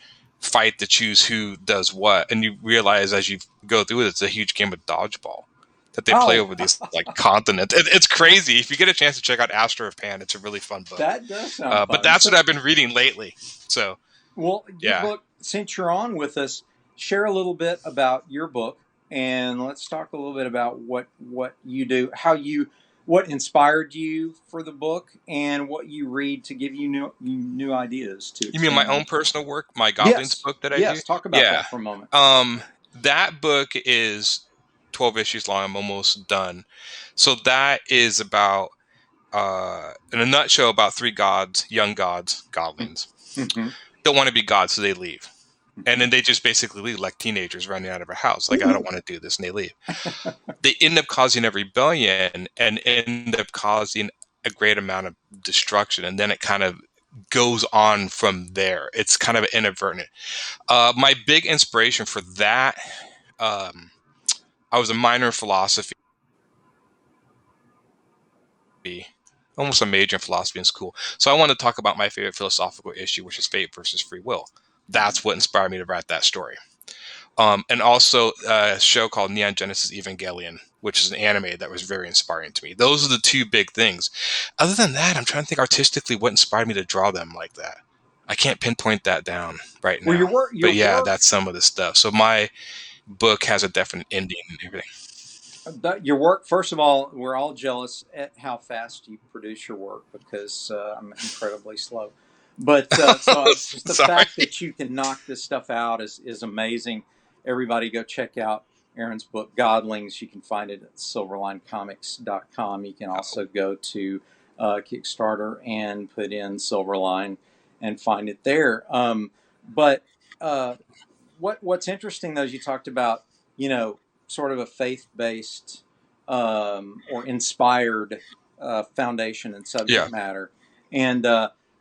fight to choose who does what, and you realize as you go through it, it's a huge game of dodgeball that they play over these continents. It's crazy. If you get a chance to check out Astor of Pan, it's a really fun book. That does sound fun. But that's what I've been reading lately. So, well, your book, since you're on with us, share a little bit about your book, and let's talk a little bit about what you do, what inspired you for the book, and what you read to give you new ideas to. You mean my own personal work, my Goblins book that I do? Yes, talk about that for a moment. That book is 12 issues long. I'm almost done. So that is about, in a nutshell, about three gods, young gods, goblins. Mm-hmm. Don't want to be gods, so they leave. And then they just basically leave like teenagers running out of a house. I don't want to do this, and they leave. They end up causing a rebellion and end up causing a great amount of destruction. And then it kind of goes on from there. It's kind of inadvertent. My big inspiration for that, I was a minor in philosophy, almost a major in philosophy in school. So I want to talk about my favorite philosophical issue, which is fate versus free will. That's what inspired me to write that story. And also a show called Neon Genesis Evangelion, which is an anime that was very inspiring to me. Those are the two big things. Other than that, I'm trying to think artistically what inspired me to draw them like that. I can't pinpoint that down right now. Well, your work, that's some of the stuff. So my book has a definite ending and everything. Your work, first of all, we're all jealous at how fast you produce your work, because I'm incredibly slow. But so just the fact that you can knock this stuff out is amazing. Everybody go check out Aaron's book, Godlings. You can find it at silverlinecomics.com. You can also go to Kickstarter and put in Silverline and find it there. But what's interesting, though, is you talked about, sort of a faith-based or inspired foundation and subject matter. And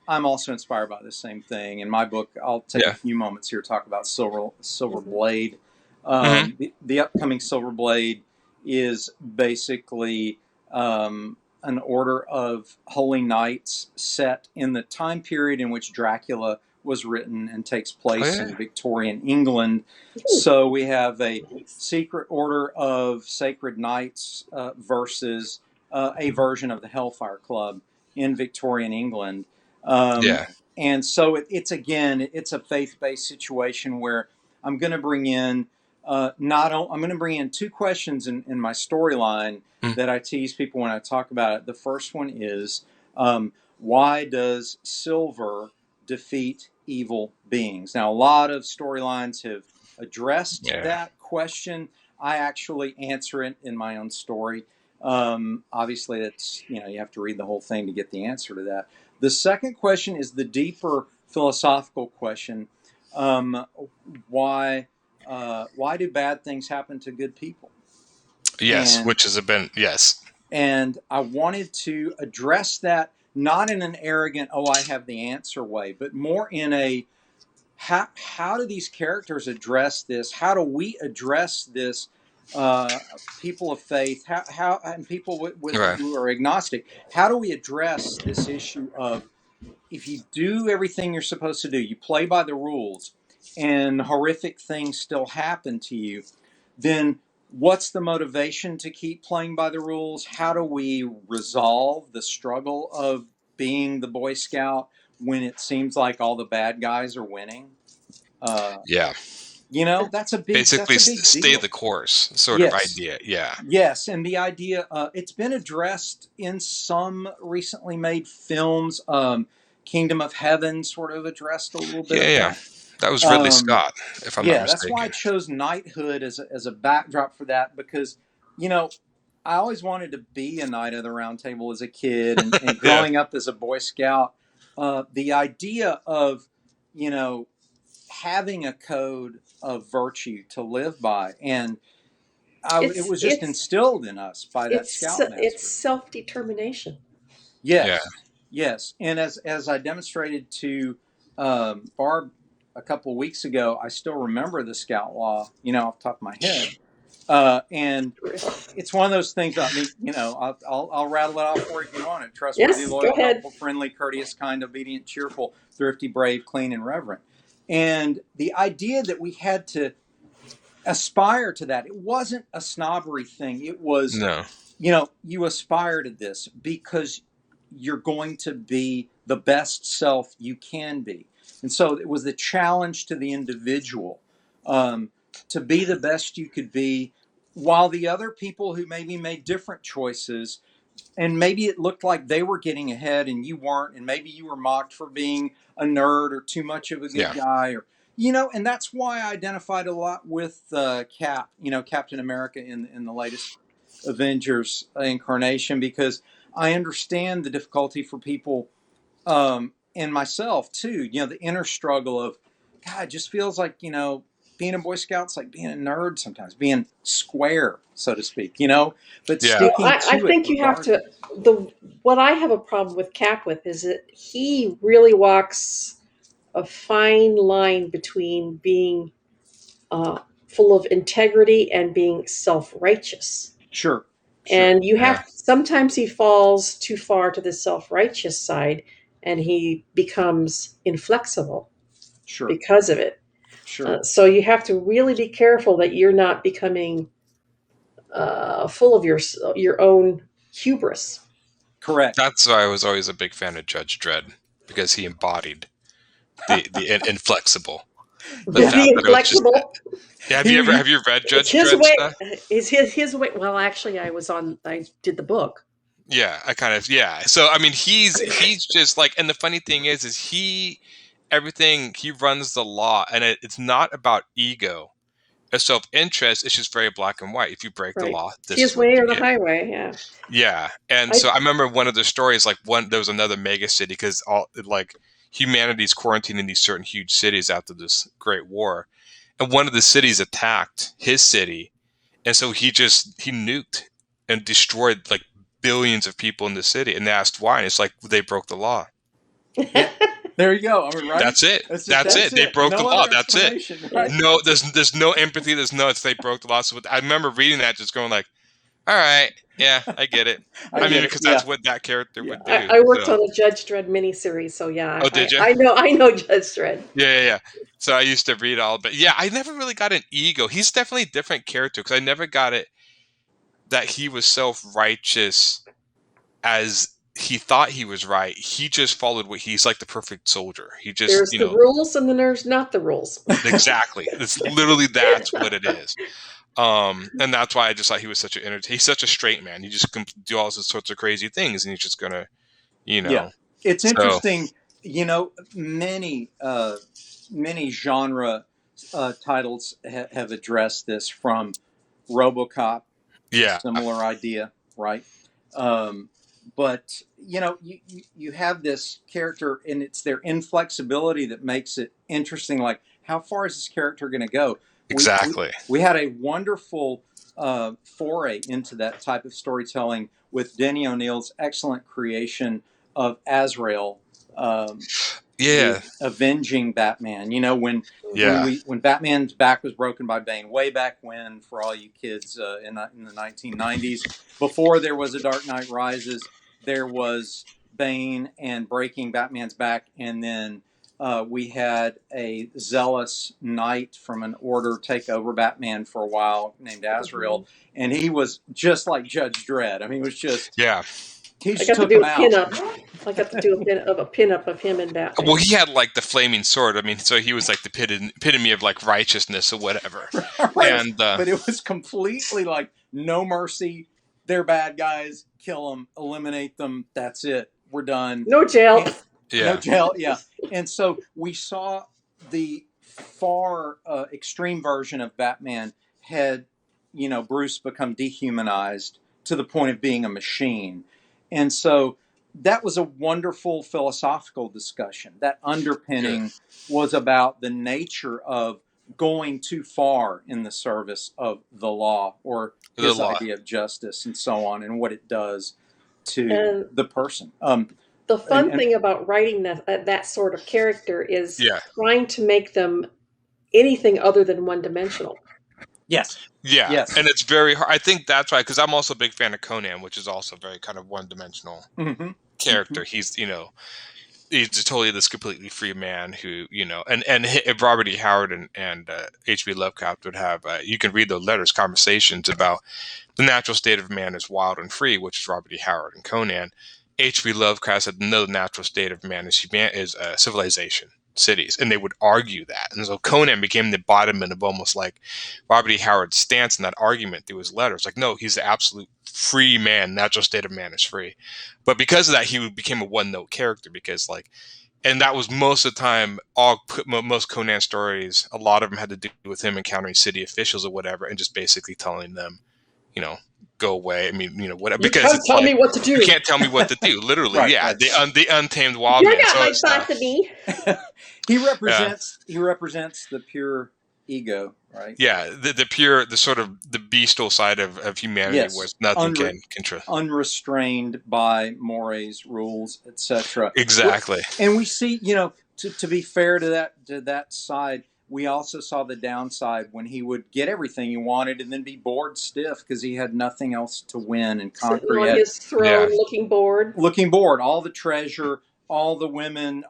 I'm also inspired by the same thing. In my book, I'll take a few moments here to talk about Silver Blade. The upcoming Silver Blade is basically an order of holy knights set in the time period in which Dracula was written and takes place in Victorian England. So we have a secret order of sacred knights versus a version of the Hellfire Club in Victorian England. And so it's a faith-based situation where I'm going to bring in I'm going to bring in two questions in my storyline that I tease people when I talk about it. The first one is, why does silver defeat evil beings? Now, a lot of storylines have addressed that question. I actually answer it in my own story. Obviously, it's you have to read the whole thing to get the answer to that. The second question is the deeper philosophical question. Um, why do bad things happen to good people? Yes, And which has been, yes. and I wanted to address that not in an arrogant, oh, I have the answer way, but more in a how do these characters address this? How do we address this? People of faith, how and people Right. who are agnostic, how do we address this issue of if you do everything you're supposed to do, you play by the rules, and horrific things still happen to you, then what's the motivation to keep playing by the rules? How do we resolve the struggle of being the Boy Scout when it seems like all the bad guys are winning? Uh, Yeah. that's a big Basically, stay deal. the course sort of Yes, idea. Yeah. yes, and the idea it's been addressed in some recently made films. Kingdom of Heaven sort of addressed a little bit Yeah, of yeah. that. That was Ridley Um, Scott, if I'm not yeah, that's why I mistaken. chose knighthood as a backdrop for that because you know I always wanted to be a knight of the round table as a kid and Yeah. growing up as a Boy Scout. The idea of you know having a code of virtue to live by, and it It's was just it's instilled in us by that it's scoutmaster. self-determination. Yeah. Yes, yes, and as I demonstrated to Barb a couple weeks ago, I still remember the scout law, off the top of my head, and it's one of those things. I mean, I'll rattle it off for you if you want it. Trustworthy, Yes, go loyal, ahead. helpful, friendly, courteous, kind, obedient, cheerful, thrifty, brave, clean, and reverent. And the idea that we had to aspire to that, it wasn't a snobbery thing. It was No. you aspire to this because you're going to be the best self you can be. And so it was the challenge to the individual to be the best you could be, while the other people who maybe made different choices and maybe it looked like they were getting ahead and you weren't, and maybe you were mocked for being a nerd or too much of a good Yeah. guy, or and that's why I identified a lot with Cap, Captain America in the latest Avengers incarnation, because I understand the difficulty for people, and myself too. The inner struggle of, God, it just feels like being a Boy Scout's like being a nerd sometimes, being square, so to speak. But Yeah. Well, sticking I to it think you have to. regardless. What I have a problem with Cap with is that he really walks a fine line between being uh, full of integrity and being self-righteous. Sure, sure, And you Yeah. have sometimes he falls too far to the self-righteous side, and he becomes inflexible sure, because of it. sure. So you have to really be careful that you're not becoming full of your own hubris. Correct. That's why I was always a big fan of Judge Dredd, because he embodied the inflexible. The Yeah. The fact that it was just. inflexible. Yeah, He, have you read It's Judge his Dredd way. stuff? Is his way. Well, actually, I did the book. Yeah, I kind of, yeah. So I mean, he's just like, and the funny thing is everything, he runs the law, and it's not about ego or self-interest. It's just very black and white. If you break the Right. law, It's this is his what way you or the get. highway. Yeah. Yeah, and I so I remember one of the stories, like there was another mega city, because all like humanity's quarantined in these certain huge cities after this Great War, and one of the cities attacked his city, and so he nuked and destroyed like billions of people in the city, and they asked why, and it's like they broke the law. yeah. There you go. I mean, right? That's it. That's That's it. They it. broke the No law. other That's it. explanation, right? No, there's no empathy. It's they broke the law. So I remember reading that, just going like, all right, yeah, I get it. I I mean, get it. because Yeah, that's what that character yeah. would do. I worked So, on a Judge Dredd miniseries, so yeah, oh, did you? I know Judge Dredd. Yeah. So I used to read all, but yeah, I never really got an ego. He's definitely a different character, because I never got it that he was self-righteous as he thought he was right. He just followed he's like the perfect soldier. He just, There's the rules, and then there's not the rules. exactly. It's literally, that's what it is. And that's why I just thought he was such he's such a straight man. He just can do all sorts of crazy things, and he's just gonna, Yeah. It's So interesting. Many genre titles have addressed this, from RoboCop, yeah, similar idea, right? But you have this character, and it's their inflexibility that makes it interesting. Like, how far is this character going to go? Exactly. We had a wonderful foray into that type of storytelling with Denny O'Neill's excellent creation of Azrael, Yeah. the avenging Batman. When Yeah. when Batman's back was broken by Bane, way back when, for all you kids in the 1990s, before there was a Dark Knight Rises, there was Bane and breaking Batman's back, and then we had a zealous knight from an order take over Batman for a while named Azrael, and he was just like Judge Dredd. I mean, it was just he just took him out. I got to do a pinup of him and Batman. Well, he had like the flaming sword. I mean, so he was like the epitome of like righteousness or whatever. Right. And but it was completely like no mercy. They're bad guys. Kill them. Eliminate them. That's it. We're done. No jail. No jail. Yeah. And so we saw the far extreme version of Batman had, Bruce become dehumanized to the point of being a machine. And so that was a wonderful philosophical discussion. That underpinning was about the nature of going too far in the service of the law or his idea of justice and so on, and what it does to the person. The fun thing about writing that sort of character is trying to make them anything other than one-dimensional. Yes. Yeah. Yes. And it's very hard. I think that's why, because I'm also a big fan of Conan, which is also very kind of one-dimensional character. He's, he's totally this completely free man who, and Robert E. Howard and H.P. Lovecraft would have, you can read those letters, conversations about the natural state of man is wild and free, which is Robert E. Howard and Conan. H.P. Lovecraft said no, the natural state of man is civilization, cities, and they would argue that. And so Conan became the embodiment of almost like Robert E. Howard's stance in that argument through his letters. Like, no, he's the absolute free man. Natural state of man is free. But because of that, he became a one-note character because and that was most of the time, most Conan stories, a lot of them had to do with him encountering city officials or whatever and just basically telling them, go away. I mean, whatever. Because you can't tell me what to do. You can't tell me what to do. Literally, right. The untamed wild man. You got my thoughts of me. He represents the pure ego, right? Yeah, the pure, the sort of the bestial side of humanity, where nothing can control. Unrestrained by mores, rules, etc. Exactly. And we see, to be fair to that side, we also saw the downside when he would get everything he wanted and then be bored stiff because he had nothing else to win and conquer. Sitting on his throne, looking bored. All the treasure, all the women,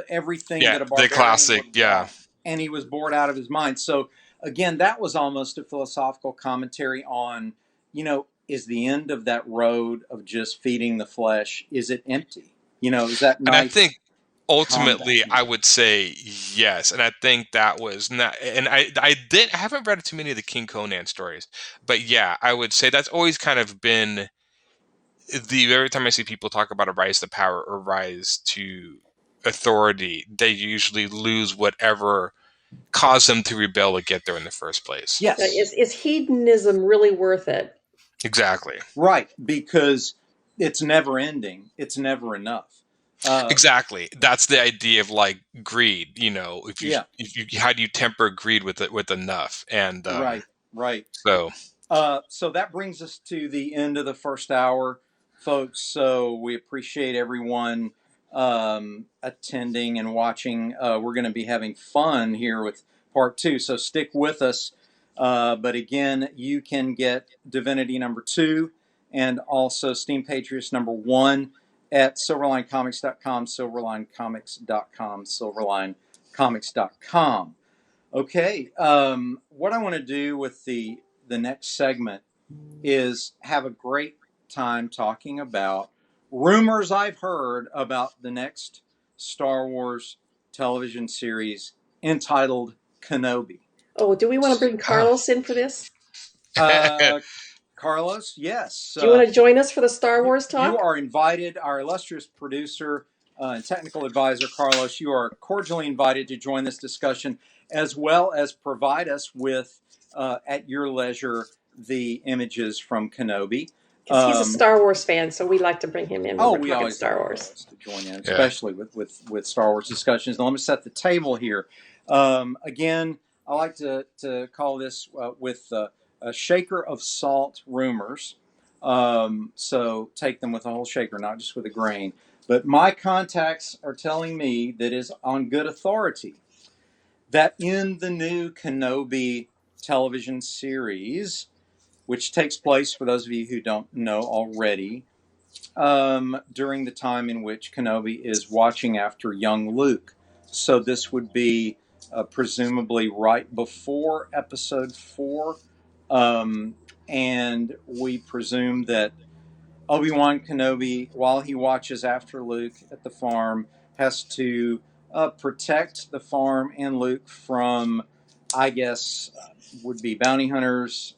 everything that a the barbarian classic, would want. And he was bored out of his mind. So again, that was almost a philosophical commentary on, is the end of that road of just feeding the flesh, is it empty? Is that nice? And I think ultimately, I would say yes, and I think that was not. And I haven't read too many of the King Conan stories, but yeah, I would say that's always kind of been every time I see people talk about a rise to power or rise to authority, they usually lose whatever caused them to rebel to get there in the first place. Yes, is hedonism really worth it? Exactly. Right, because it's never ending. It's never enough. Exactly. That's the idea of like greed. If you how do you temper greed with enough? And right. So that brings us to the end of the first hour, folks. So we appreciate everyone attending and watching. We're going to be having fun here with part 2. So stick with us. But again, you can get Divinity #2 and also Steam Patriots #1 at silverlinecomics.com, silverlinecomics.com, silverlinecomics.com. Okay, what I want to do with the next segment is have a great time talking about rumors I've heard about the next Star Wars television series entitled Kenobi. Oh, do we want to bring Carlos in for this? Carlos, yes. Do you want to join us for the Star Wars talk? You are invited. Our illustrious producer and technical advisor, Carlos, you are cordially invited to join this discussion, as well as provide us with, at your leisure, the images from Kenobi. Because he's a Star Wars fan, so we like to bring him in. We always Star Wars to join in, especially with Star Wars discussions. Now, let me set the table here. Again, I like to call this with a shaker of salt rumors. So take them with a whole shaker, not just with a grain. But my contacts are telling me that is on good authority that in the new Kenobi television series, which takes place, for those of you who don't know already, during the time in which Kenobi is watching after young Luke. So this would be presumably right before episode 4. And we presume that Obi-Wan Kenobi, while he watches after Luke at the farm, has to protect the farm and Luke from, I guess, would be bounty hunters,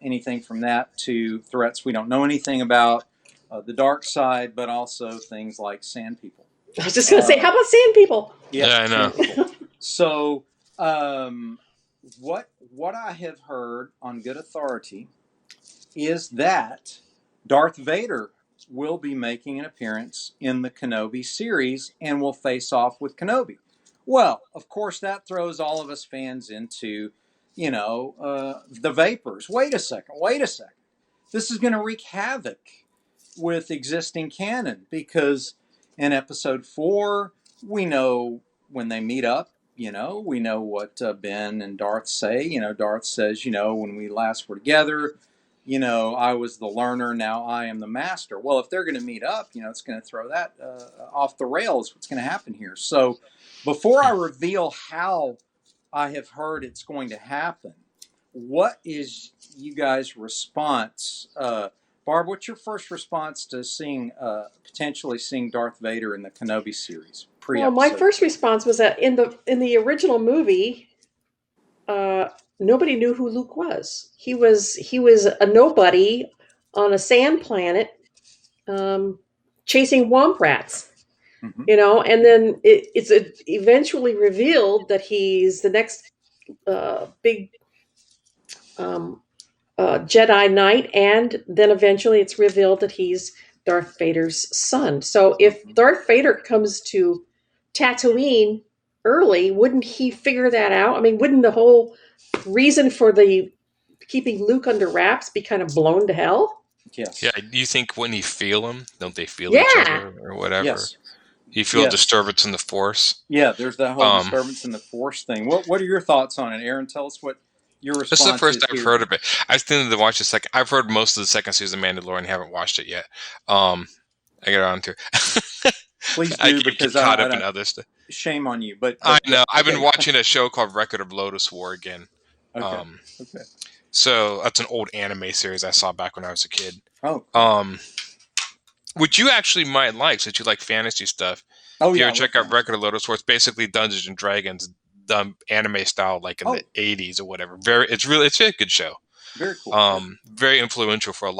anything from that to threats we don't know anything about, the dark side, but also things like sand people. I was just going to say, how about sand people? Yeah, I know. Sand people. So, what I have heard on good authority is that Darth Vader will be making an appearance in the Kenobi series and will face off with Kenobi. Well, of course, that throws all of us fans into, the vapors. Wait a second. This is going to wreak havoc with existing canon because in episode 4, we know when they meet up, we know what Ben and Darth say. Darth says, when we last were together, I was the learner, now I am the master. Well, if they're going to meet up, it's going to throw that off the rails. What's going to happen here? So before I reveal how I have heard it's going to happen, what is you guys' response? Barb, what's your first response to potentially seeing Darth Vader in the Kenobi series? Well, my first response was that in the original movie, nobody knew who Luke was. He was a nobody on a sand planet, chasing womp rats. Mm-hmm. And then it's eventually revealed that he's the next big Jedi Knight, and then eventually it's revealed that he's Darth Vader's son. So if Darth Vader comes to Tatooine early, wouldn't he figure that out? I mean, wouldn't the whole reason for the keeping Luke under wraps be kind of blown to hell? Yes. Yeah. Do you think when he feel him, don't they feel each other or whatever? Yes. You feel disturbance in the Force. Yeah, there's that whole disturbance in the Force thing. What are your thoughts on it, Aaron? Tell us what your response is. This is the first I've heard of it. I was thinking to watch the second. I've heard most of the second season of Mandalorian. Haven't watched it yet. I get on to. Please do, I get because caught up in other stuff. Shame on you, but I know. I've been watching a show called Record of Lodoss War again. Okay. So that's an old anime series I saw back when I was a kid. Oh. Which you actually might like, since you like fantasy stuff. Oh, if you yeah. ever check out Record of Lodoss War, it's basically Dungeons and Dragons, the anime style, like in the 80s or whatever. It's a good show. Very cool. Very influential for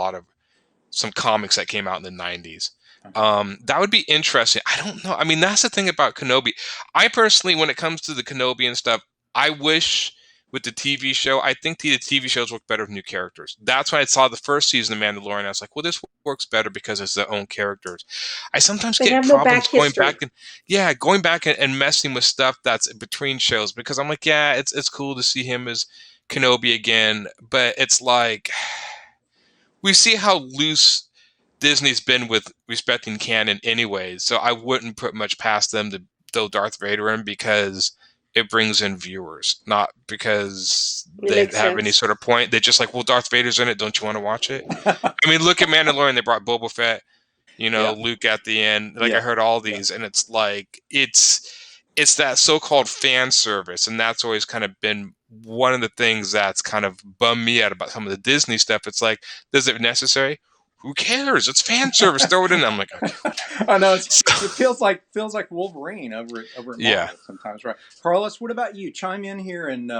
some comics that came out in the 90s. That would be interesting. I don't know. I mean, that's the thing about Kenobi. I personally, when it comes to the Kenobi and stuff, I wish with the TV show, I think the TV shows work better with new characters. That's why I saw the first season of Mandalorian. I was like, well, this works better because it's their own characters. I sometimes get problems going back and messing with stuff that's between shows, because I'm like, yeah, it's cool to see him as Kenobi again, but it's like we see how loose Disney's been with respecting canon anyways, so I wouldn't put much past them to throw Darth Vader in, because it brings in viewers, not because they have any sort of point. They're just like, well, Darth Vader's in it. Don't you want to watch it? I mean, look at Mandalorian. They brought Boba Fett, Luke at the end. I heard all these, and it's like, it's that so-called fan service. And that's always kind of been one of the things that's kind of bummed me out about some of the Disney stuff. It's like, is it necessary? Who cares? It's fan service. Throw it in. I'm like, okay. I know. It feels like Wolverine over at Marvel sometimes, right? Carlos, what about you? Chime in here, and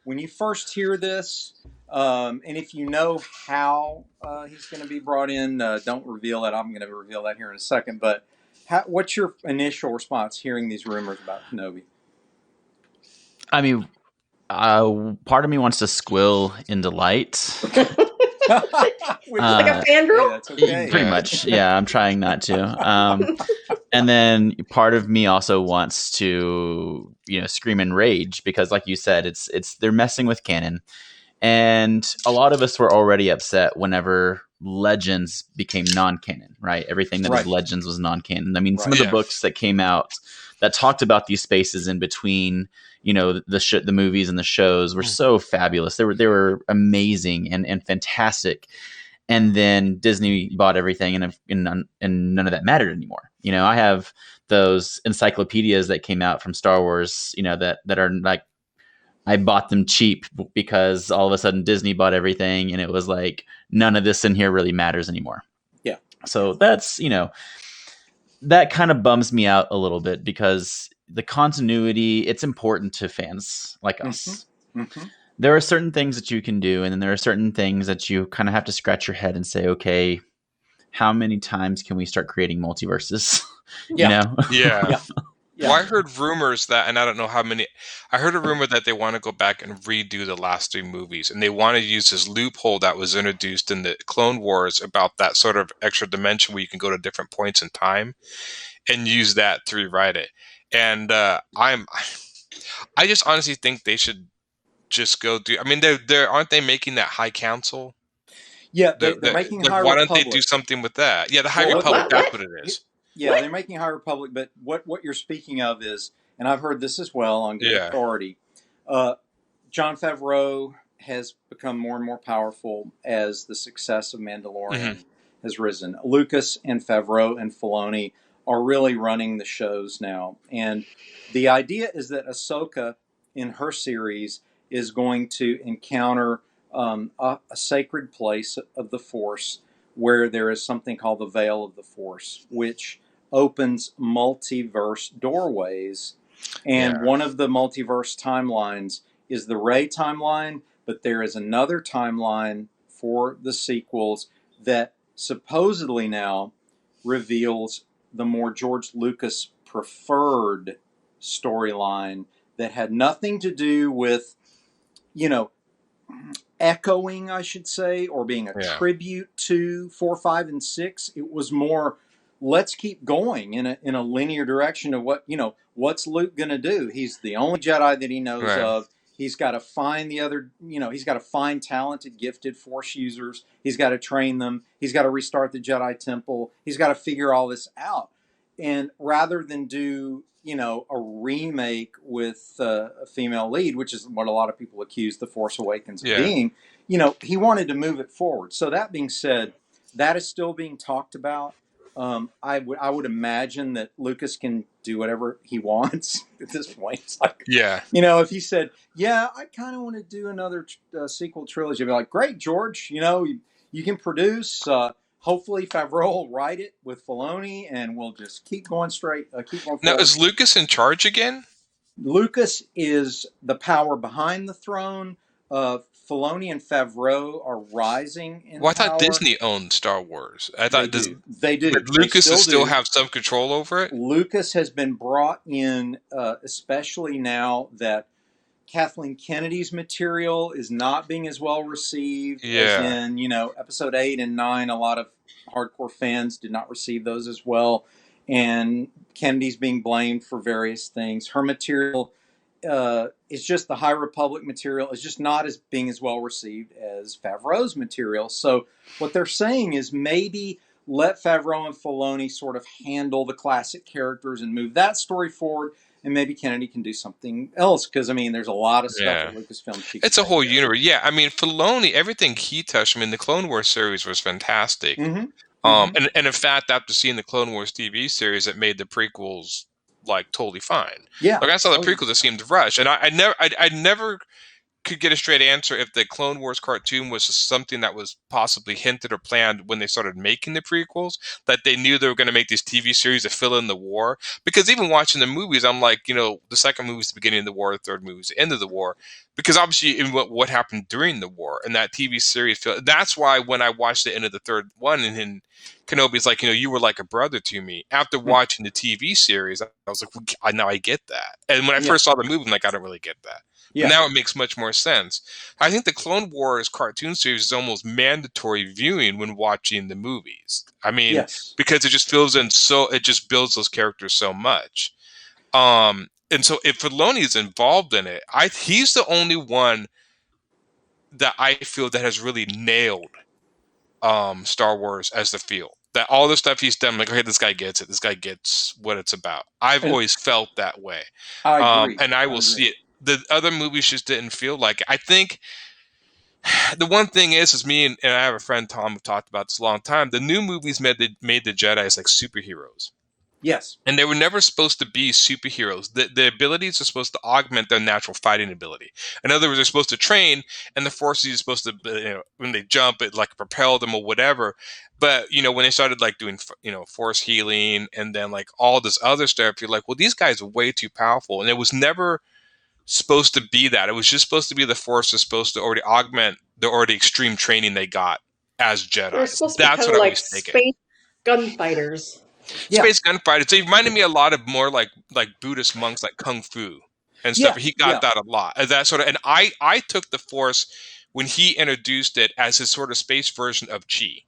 when you first hear this, and if you know how he's going to be brought in, don't reveal it. I'm going to reveal that here in a second. But what's your initial response hearing these rumors about Kenobi? I mean, part of me wants to squill in delight. Which, Like a Uh, hey, fangirl? that's okay. Pretty Yeah. much, yeah. I'm trying not to. And then part of me also wants to, scream and rage because, like you said, it's they're messing with canon, and a lot of us were already upset whenever Legends became non-canon, right? Everything that was Right. Legends was non-canon. I mean, some Right. of the Yeah. books that came out that talked about these spaces in between, the movies and the shows were so fabulous. They were amazing and fantastic. And then Disney bought everything, and none of that mattered anymore. I have those encyclopedias that came out from Star Wars, that are like, I bought them cheap because all of a sudden Disney bought everything, and it was like none of this in here really matters anymore. Yeah. So that's that kind of bums me out a little bit because the continuity, it's important to fans like us. Mm-hmm. There are certain things that you can do, and then there are certain things that you kind of have to scratch your head and say, okay, how many times can we start creating multiverses? Yeah. Yeah. Yeah. Yeah. Well, I heard rumors that, and I don't know how many. I heard a rumor that they want to go back and redo the last 3 movies, and they want to use this loophole that was introduced in the Clone Wars about that sort of extra dimension where you can go to different points in time, and use that to rewrite it. And I just honestly think they should just go do. I mean, they're aren't they making that High Council? Yeah, they're making Like, High why don't they Republic. do something with that? Yeah, the High Well, Republic. what? That's what it is. Yeah, What? they're making High Republic, but what you're speaking of is, and I've heard this as well on good Yeah. authority, Jon Favreau has become more and more powerful as the success of Mandalorian has risen. Lucas and Favreau and Filoni are really running the shows now. And the idea is that Ahsoka, in her series, is going to encounter a sacred place of the Force where there is something called the Veil of the Force, which opens multiverse doorways. And Yeah. one of the multiverse timelines is the Rey timeline, but there is another timeline for the sequels that supposedly now reveals the more George Lucas preferred storyline that had nothing to do with, echoing, I should say, or being a tribute to 4, 5, and 6. It was more, let's keep going in a linear direction of what's Luke going to do? He's the only Jedi that he knows of. He's got to find the other, he's got to find talented, gifted Force users. He's got to train them. He's got to restart the Jedi Temple. He's got to figure all this out. And rather than do, a remake with a female lead, which is what a lot of people accuse The Force Awakens of being, he wanted to move it forward. So that being said, that is still being talked about. I would imagine that Lucas can do whatever he wants at this point. It's like, if he said, yeah, I kind of want to do another sequel trilogy, I'd be like, great, George, you can produce. Hopefully Favreau will write it with Filoni, and we'll just keep going straight. Keep going forward. Now, is Lucas in charge again? Lucas is the power behind the throne. Filoni and Favreau are rising in I power. thought Disney owned Star Wars. I thought they do. But Lucas still have some control over it? Lucas has been brought in, especially now that Kathleen Kennedy's material is not being as well received as in, episode 8 and 9. A lot of hardcore fans did not receive those as well. And Kennedy's being blamed for various things. Her material is just the High Republic material. It's just not as being as well received as Favreau's material. So what they're saying is maybe let Favreau and Filoni sort of handle the classic characters and move that story forward. And maybe Kennedy can do something else because, there's a lot of stuff at Lucasfilm. It's a whole universe. Yeah, Filoni, everything he touched, the Clone Wars series was fantastic. And in fact, after seeing the Clone Wars TV series, it made the prequels totally fine. Yeah, I saw the prequels that seemed rushed, and I never could get a straight answer if the Clone Wars cartoon was something that was possibly hinted or planned when they started making the prequels, that they knew they were going to make this TV series to fill in the war. Because even watching the movies, I'm like, the second movie is the beginning of the war, the third movie is the end of the war. Because obviously in what happened during the war, and that TV series, that's why when I watched the end of the third one, and then Kenobi's like, you were like a brother to me. After watching the TV series, I was like, now I get that. And when I first saw the movie, I'm like, I don't really get that. Yeah. Now it makes much more sense. I think the Clone Wars cartoon series is almost mandatory viewing when watching the movies. I mean, Yes. because it just it just builds those characters so much. And so if Filoni is involved in it, he's the only one that I feel that has really nailed Star Wars as the feel. That all the stuff he's done, like, okay, this guy gets it. This guy gets what it's about. I've And always felt that way. I agree. And I will see it. The other movies just didn't feel like it. I think the one thing is me and I have a friend, Tom, who talked about this a long time. The new movies made the Jedis like superheroes. Yes. And they were never supposed to be superheroes. The abilities are supposed to augment their natural fighting ability. In other words, they're supposed to train, and the force is supposed to, when they jump, it like propel them or whatever. But, when they started like doing, force healing and then like all this other stuff, you're like, well, these guys are way too powerful. And it was never supposed to be that. It was just supposed to be the force is supposed to already augment the already extreme training they got as Jedi. They're supposed to be That's kind what of I like always take it. space gunfighters. Yeah. Space gunfighters. They reminded me a lot of more like Buddhist monks, like kung fu and stuff. Yeah, He got yeah. that a lot. And that sort of. And I took the Force when he introduced it as his sort of space version of chi.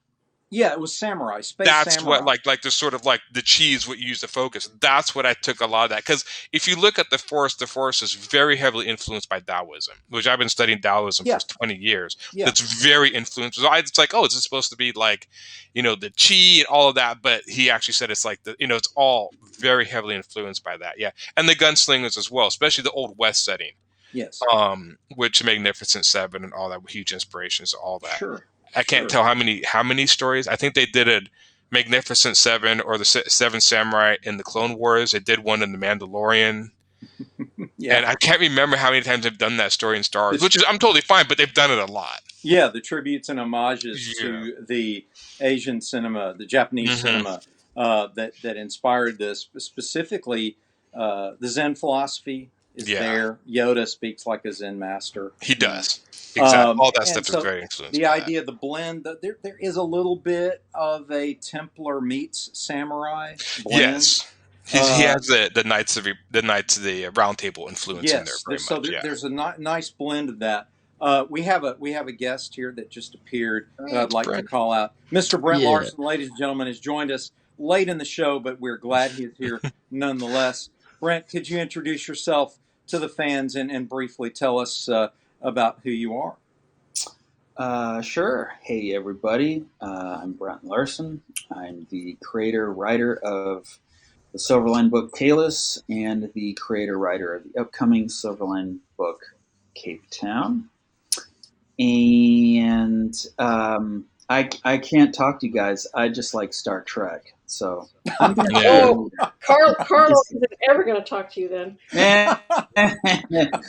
Yeah, it was samurai. Space That's samurai. what like the sort of like the chi is what you use to focus. That's what I took a lot of that, because if you look at the Force is very heavily influenced by Taoism, which I've been studying Taoism Yeah. for 20 years. Yeah. That's very influenced. It's like, oh, is it supposed to be like, the chi and all of that? But he actually said it's like it's all very heavily influenced by that. Yeah, and the gunslingers as well, especially the Old West setting. Yes. Which Magnificent Seven and all that were huge inspirations, all that. Sure. I can't tell how many stories. I think they did a Magnificent Seven or the Seven Samurai in the Clone Wars. They did one in the Mandalorian. Yeah. And I can't remember how many times they've done that story in Star Wars, which is I'm totally fine, but they've done it a lot. Yeah, the tributes and homages to the Asian cinema, the Japanese cinema that inspired this. Specifically, the Zen philosophy is there. Yoda speaks like a Zen master. He does. Exactly. All that stuff so is very influenced. The idea of the blend, there is a little bit of a Templar meets samurai blend. Yes. He has the Knights of the Round Table influence in there very much. There's a nice blend of that. We have a guest here that just appeared that I'd like to call out. Mr. Brent Larson, ladies and gentlemen, has joined us late in the show, but we're glad he's here nonetheless. Brent, could you introduce yourself to the fans and briefly tell us about who you are? Sure. Hey, everybody. I'm Brent Larson. I'm the creator-writer of the Silverline book Kalis and the creator-writer of the upcoming Silverline book Cape Town. And I can't talk to you guys. I just like Star Trek. So Carl isn't ever going to talk to you then.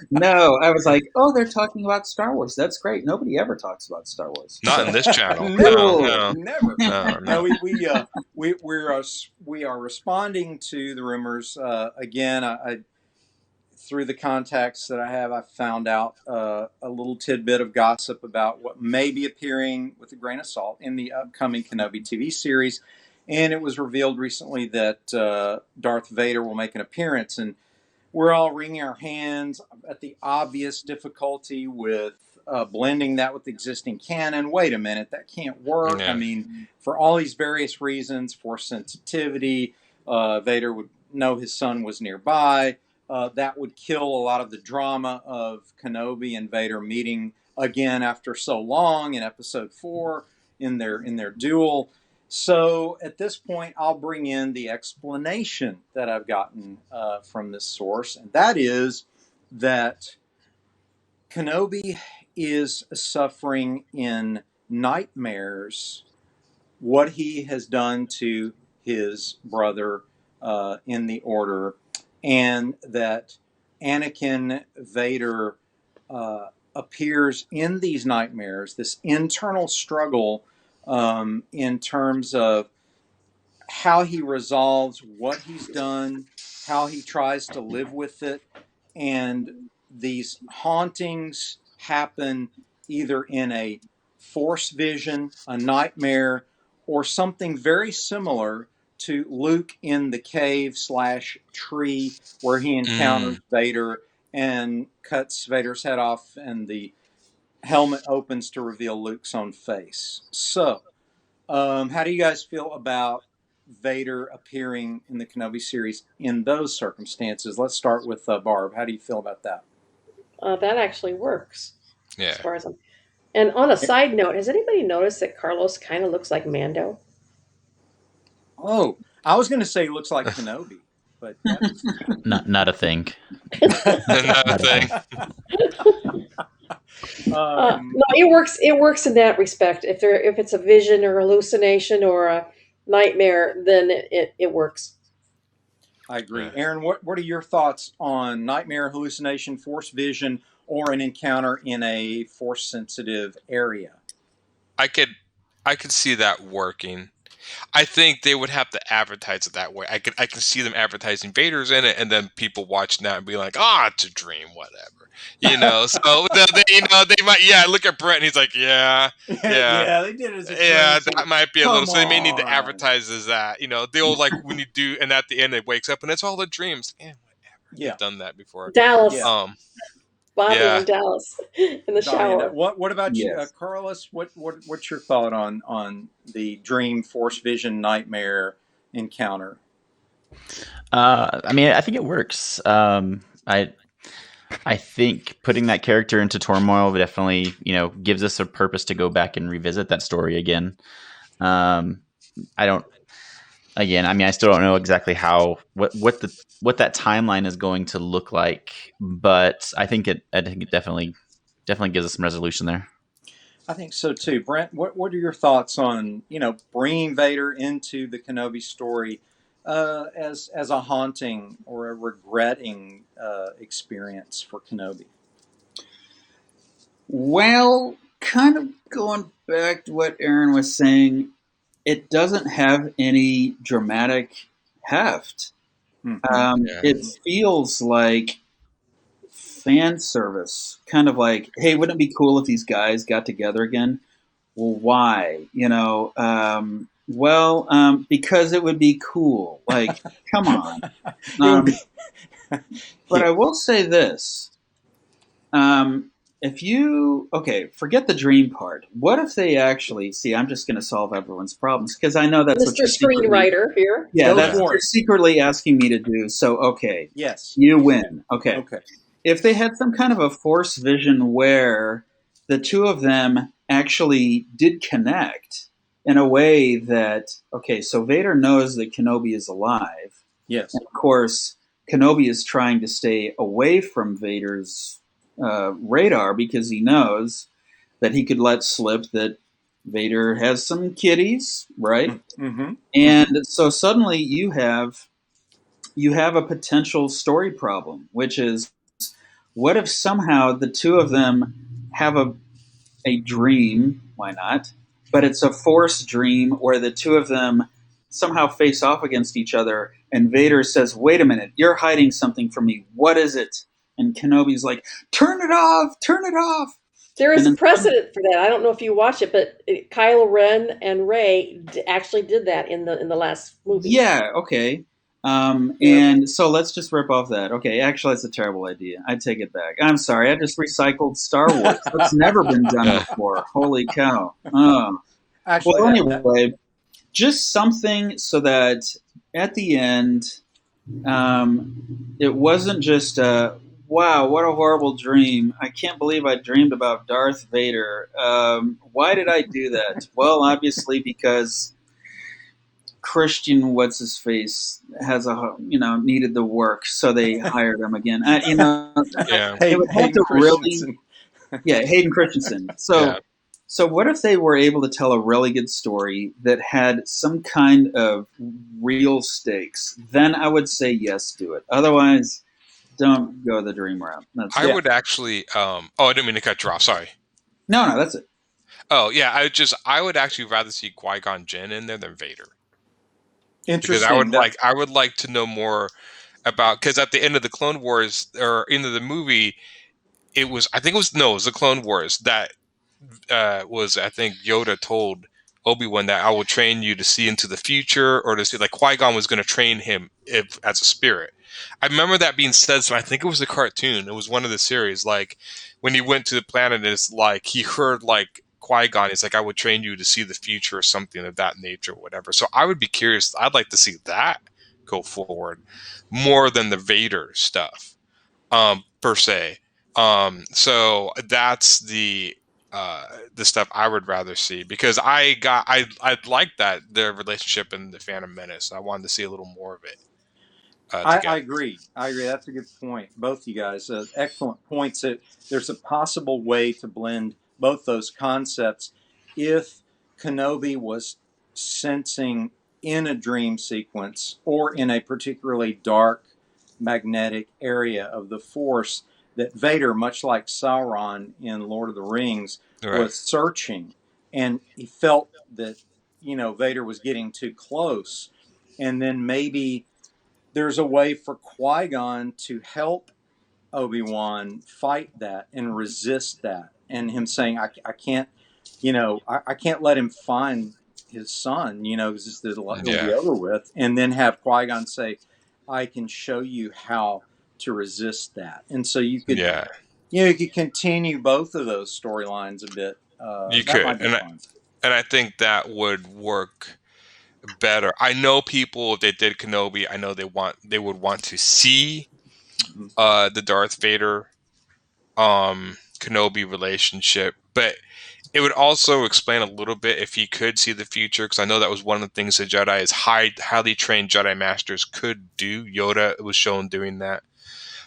No, I was like, oh, they're talking about Star Wars. That's great. Nobody ever talks about Star Wars. Not in this channel. No, never. No. We are responding to the rumors. Again, I through the contacts that I have, I found out a little tidbit of gossip about what may be appearing with a grain of salt in the upcoming Kenobi TV series. And it was revealed recently that Darth Vader will make an appearance. And we're all wringing our hands at the obvious difficulty with blending that with existing canon. Wait a minute, that can't work. Yeah. I mean, for all these various reasons, force sensitivity, Vader would know his son was nearby. That would kill a lot of the drama of Kenobi and Vader meeting again after so long in Episode 4 in their duel. So at this point, I'll bring in the explanation that I've gotten from this source, and that is that Kenobi is suffering in nightmares what he has done to his brother in the Order, and that Anakin Vader appears in these nightmares, this internal struggle in terms of how he resolves what he's done, how he tries to live with it, and these hauntings happen either in a force vision, a nightmare, or something very similar to Luke in the cave/tree where he encounters Vader and cuts Vader's head off, and the helmet opens to reveal Luke's own face. So, how do you guys feel about Vader appearing in the Kenobi series in those circumstances? Let's start with Barb. How do you feel about that? That actually works. Yeah. As far as I'm. And on a side note, has anybody noticed that Carlos kind of looks like Mando? Oh, I was going to say he looks like Kenobi, but that's Not a thing. Another thing. No, it works. It works in that respect. If it's a vision or hallucination or a nightmare, then it works. I agree. Yeah. Aaron, what are your thoughts on nightmare, hallucination, force vision, or an encounter in a force-sensitive area? I could see that working. I think they would have to advertise it that way. I can see them advertising Vader's in it, and then people watching that and be like, "Ah, it's a dream, whatever." So they might. Yeah, look at Brent, and he's like, "Yeah, yeah, they did it as a yeah, dream, that might be a little." come So they may need to on. advertise as that. They'll like when you do, and at the end it wakes up and it's all a dream. It's like, whatever. Yeah. They've done that before. Dallas, Yeah. Bobby yeah. and Dallas in the Diana, shower. what about you, Yes. Carlos? What's your thought on the dream, force vision, nightmare encounter? I mean, I think it works. I think putting that character into turmoil definitely, gives us a purpose to go back and revisit that story again. I still don't know exactly what that timeline is going to look like, but I think it definitely gives us some resolution there. I think so too. Brent, what are your thoughts on bringing Vader into the Kenobi story as a haunting or a regretting experience for Kenobi? Well, kind of going back to what Aaron was saying, it doesn't have any dramatic heft. Mhm. Yeah. It feels like fan service, kind of like, hey, wouldn't it be cool if these guys got together again? Well, why? Because it would be cool. Like, come on. But I will say this. Forget the dream part. What if they actually I'm just going to solve everyone's problems because I know that's what Mr. you're secretly, Screenwriter here. yeah, Go that's for what you're it. secretly asking me to do. So, okay, Yes. you win. Okay. Okay. If they had some kind of a force vision where the two of them actually did connect in a way that, so Vader knows that Kenobi is alive. Yes. And of course, Kenobi is trying to stay away from Vader's radar because he knows that he could let slip that Vader has some kiddies, right? Mm-hmm. And so suddenly you have a potential story problem, which is, what if somehow the two of them have a dream? Why not? But it's a forced dream where the two of them somehow face off against each other, and Vader says, "Wait a minute, you're hiding something from me. What is it?" And Kenobi's like, "Turn it off! Turn it off!" There is And a then- precedent for that. I don't know if you watch it, but Kylo Ren and Rey actually did that in the last movie. Yeah, okay. And so let's just rip off that. Okay, actually, it's a terrible idea. I take it back. I'm sorry. I just recycled Star Wars. That's never been done before. Holy cow. Oh. Actually, Well, anyway, just something so that at the end, it wasn't just wow, what a horrible dream. I can't believe I dreamed about Darth Vader. Why did I do that? Well, obviously because Christian what's-his-face has needed the work, so they hired him again. Yeah. They would have to really, Christensen. Hayden Christensen. So what if they were able to tell a really good story that had some kind of real stakes? Then I would say yes, do it. Otherwise, don't go the dream route. I would actually. I didn't mean to cut you off. Sorry. No, that's it. Oh yeah, I would actually rather see Qui-Gon Jinn in there than Vader. Because Interesting. I would like to know more about, because at the end of the Clone Wars or end of the movie, it was the Clone Wars that was, I think Yoda told Obi-Wan that I will train you to see into the future, or to see, like, Qui-Gon was going to train him as a spirit. I remember that being said. So I think it was a cartoon. It was one of the series. Like when he went to the planet, it's like he heard like Qui-Gon. He's like, "I would train you to see the future," or something of that nature, or whatever. So I would be curious. I'd like to see that go forward more than the Vader stuff, per se. So that's the stuff I would rather see, because I like that their relationship in the Phantom Menace. I wanted to see a little more of it I together. agree. I agree. That's a good point. Both you guys, excellent points. There's a possible way to blend both those concepts if Kenobi was sensing in a dream sequence or in a particularly dark magnetic area of the Force that Vader, much like Sauron in Lord of the Rings, Right. was searching, and he felt that Vader was getting too close, and then maybe there's a way for Qui-Gon to help Obi-Wan fight that and resist that, and him saying, I can't, I can't let him find his son, because it'll be Yeah. over with, and then have Qui-Gon say, I can show you how to resist that. And so you could, Yeah. you could continue both of those storylines a bit. You That could, might be fun. and I think that would work better. I know people, if they did Kenobi, I know they would want to see Mhm. the Darth Vader Kenobi relationship, but it would also explain a little bit if he could see the future, because I know that was one of the things the Jedi is highly trained Jedi masters could do. Yoda was shown doing that.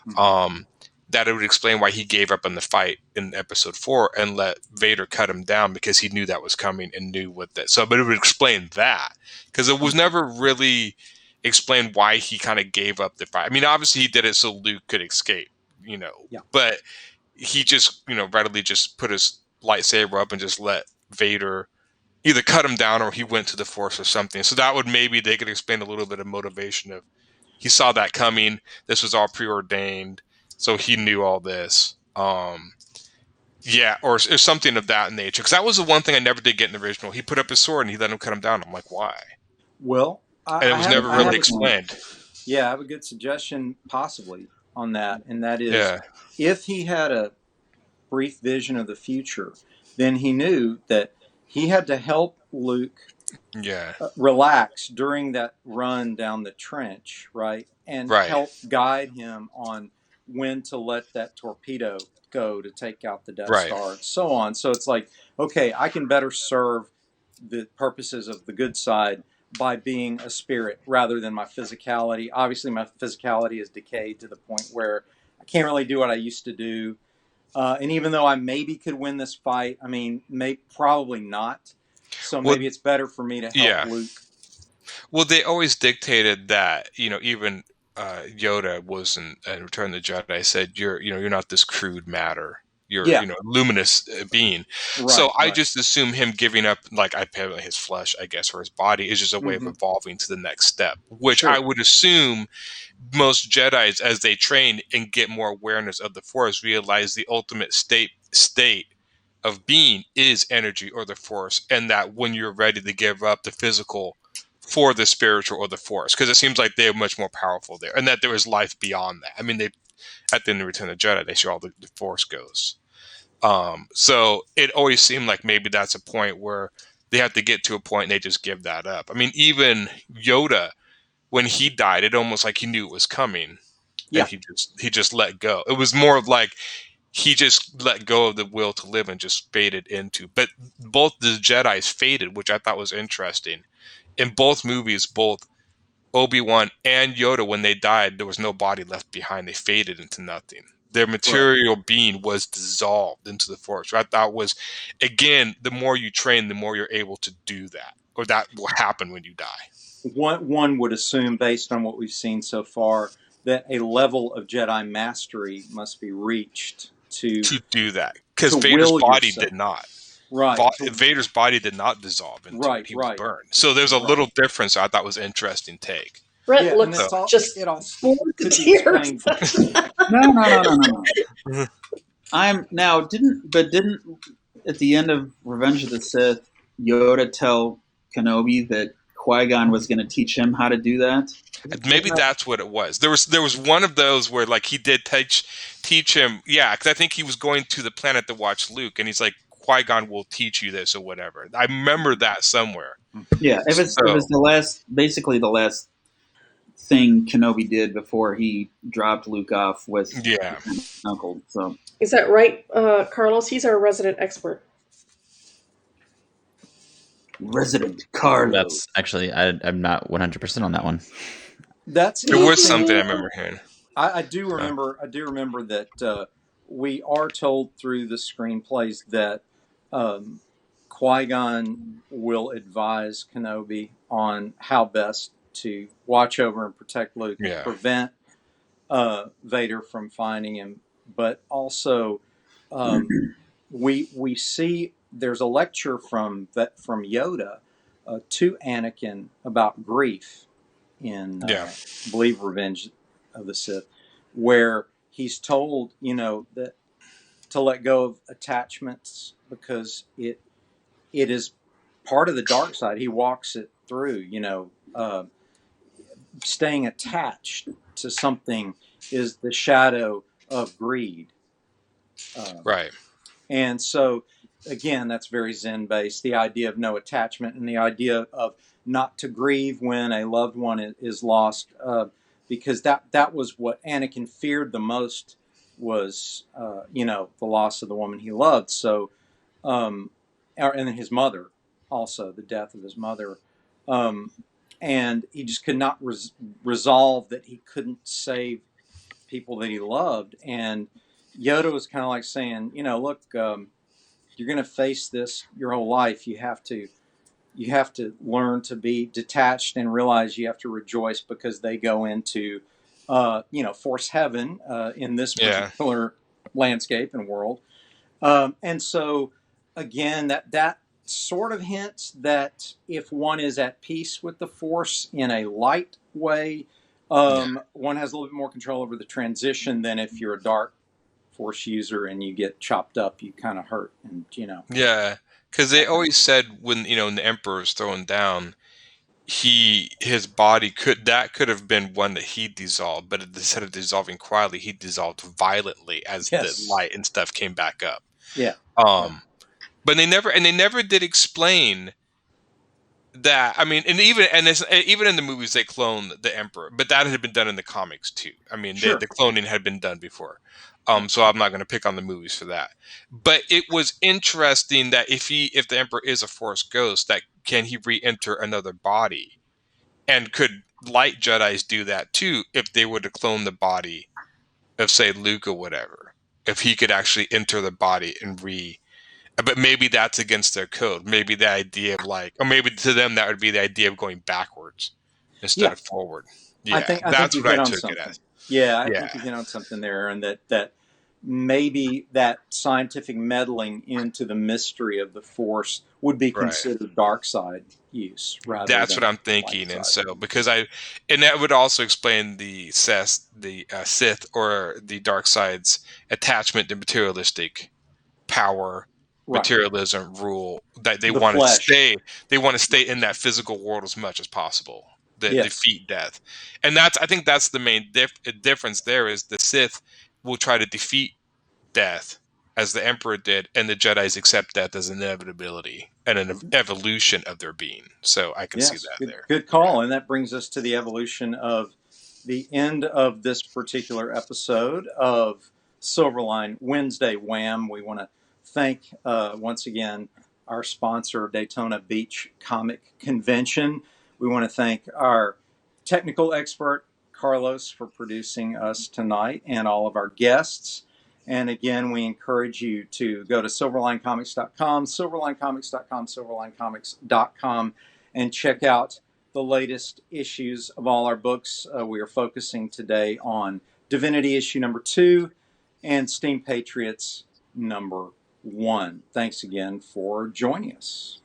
Mhm. That it would explain why he gave up on the fight in Episode 4 and let Vader cut him down, because he knew that was coming and knew what that. So, but it would explain that, because it was never really explained why he kind of gave up the fight. I mean, obviously he did it so Luke could escape, Yeah. but he just, readily just put his lightsaber up and just let Vader either cut him down, or he went to the Force or something. So that would, maybe they could explain a little bit of motivation of, he saw that coming. This was all preordained, so he knew all this. Yeah, or something of that nature. Because that was the one thing I never did get in the original. He put up his sword and he let him cut him down. I'm like, why? Well, And it was never I really have explained. yeah, I have a good suggestion possibly on that, and that is, Yeah, if he had a brief vision of the future, then he knew that he had to help Luke yeah, relax during that run down the trench, right? And right, help guide him on when to let that torpedo go to take out the Death right. Star and so on. So it's like, okay, I can better serve the purposes of the good side by being a spirit rather than my physicality. Obviously, my physicality is decayed to the point where I can't really do what I used to do. And even though I maybe could win this fight, I mean, probably not. So Well, maybe it's better for me to help yeah. Luke. Well, they always dictated that, even Yoda was in Return of the Jedi said, you're not this crude matter. You're, Yeah, luminous being. So right, I right. just assume him giving up, like, apparently his flesh, I guess, or his body is just a way of Hmm. evolving to the next step, which I Sure. would assume most Jedis, as they train and get more awareness of the Force, realize the ultimate state of being is energy or the Force, and that when you're ready to give up the physical for the spiritual or the Force, because it seems like they're much more powerful there, and that there is life beyond that. I mean, they, at the end of Return of the Jedi, they show all the Force goes. So it always seemed like maybe that's a point where they have to get to a point and they just give that up. I mean, even Yoda, when he died, it almost like he knew it was coming, and Yeah. he just let go. It was more of like he just let go of the will to live and just faded into. But both the Jedi's faded, which I thought was interesting. In both movies, both Obi-Wan and Yoda, when they died, there was no body left behind. They faded into nothing. Their Correct. material being was dissolved into the Force. Which I thought was, again, the more you train, the more you're able to do that, or that will happen when you die. One would assume, based on what we've seen so far, that a level of Jedi mastery must be reached to To do that, because Vader's will body yourself. did not. Right. Vader's body did not dissolve into it. Right. He was Right. burned. So there's a Right. little difference I thought was interesting take. Brett Yeah, and looks it's all just it all bored to could be tears. explained. No. I'm now didn't at the end of Revenge of the Sith, Yoda tell Kenobi that Qui-Gon was going to teach him how to do that. Maybe that's what it was. There was one of those where like he did teach him. Yeah, because I think he was going to the planet to watch Luke, and he's like, Qui-Gon will teach you this or whatever. I remember that somewhere. Yeah, it was basically the last thing Kenobi did before he dropped Luke off with his uncle. So Is that right, Carlos? He's our resident expert. Resident Carlos. That's actually, I'm not 100% on that one. That's It was something I remember hearing. I do remember that we are told through the screenplays that Qui-Gon will advise Kenobi on how best to watch over and protect Luke, and prevent Vader from finding him. But also, we see there's a lecture from Yoda to Anakin about grief in I believe Revenge of the Sith, where he's told, that to let go of attachments because it is part of the dark side. He walks it through, staying attached to something is the shadow of greed. Right. And so, again, that's very Zen based. The idea of no attachment and the idea of not to grieve when a loved one is lost, because that was what Anakin feared the most was, the loss of the woman he loved. So, and then his mother also, the death of his mother. And he just could not resolve that he couldn't save people that he loved. And Yoda was kind of like saying, look, you're going to face this your whole life. You have to learn to be detached and realize you have to rejoice because they go into, force heaven in this particular landscape and world. And so, again, that sort of hints that if one is at peace with the Force in a light way, one has a little bit more control over the transition than if you're a dark Force user and you get chopped up, you kind of hurt, and Yeah, because they always said when the Emperor was thrown down, his body could have been one that he dissolved, but instead of dissolving quietly, he dissolved violently as the light and stuff came back up. Yeah. But they never did explain that. I mean, and even in the movies they cloned the Emperor, but that had been done in the comics too. I mean, the cloning had been done before. So I'm not going to pick on the movies for that. But it was interesting that if the Emperor is a Force ghost, that can he re-enter another body, and could light Jedis do that too if they were to clone the body of, say, Luke or whatever? If he could actually enter the body and but maybe that's against their code. Maybe the idea of or maybe to them that would be the idea of going backwards instead of forward. Yeah, that's what I took it as. Yeah, I think you hit on something there, and that maybe that scientific meddling into the mystery of the Force would be considered dark side use rather. That's what I'm thinking, and so and that would also explain the Sith or the dark side's attachment to materialistic power, materialism, rule, that they want to stay. They want to stay in that physical world as much as possible. Defeat death, and I think that's the main difference. There is the Sith will try to defeat death as the Emperor did, and the Jedis accept death as an inevitability and an evolution of their being. So I can see that there. Good call, and that brings us to the evolution of the end of this particular episode of Silverline Wednesday WHAM. We want to thank once again our sponsor, Daytona Beach Comic Convention. We want to thank our technical expert, Carlos, for producing us tonight, and all of our guests. And again, we encourage you to go to silverlinecomics.com, silverlinecomics.com, silverlinecomics.com, and check out the latest issues of all our books. We are focusing today on Divinity issue number 2 and Steam Patriots number 1. Thanks again for joining us.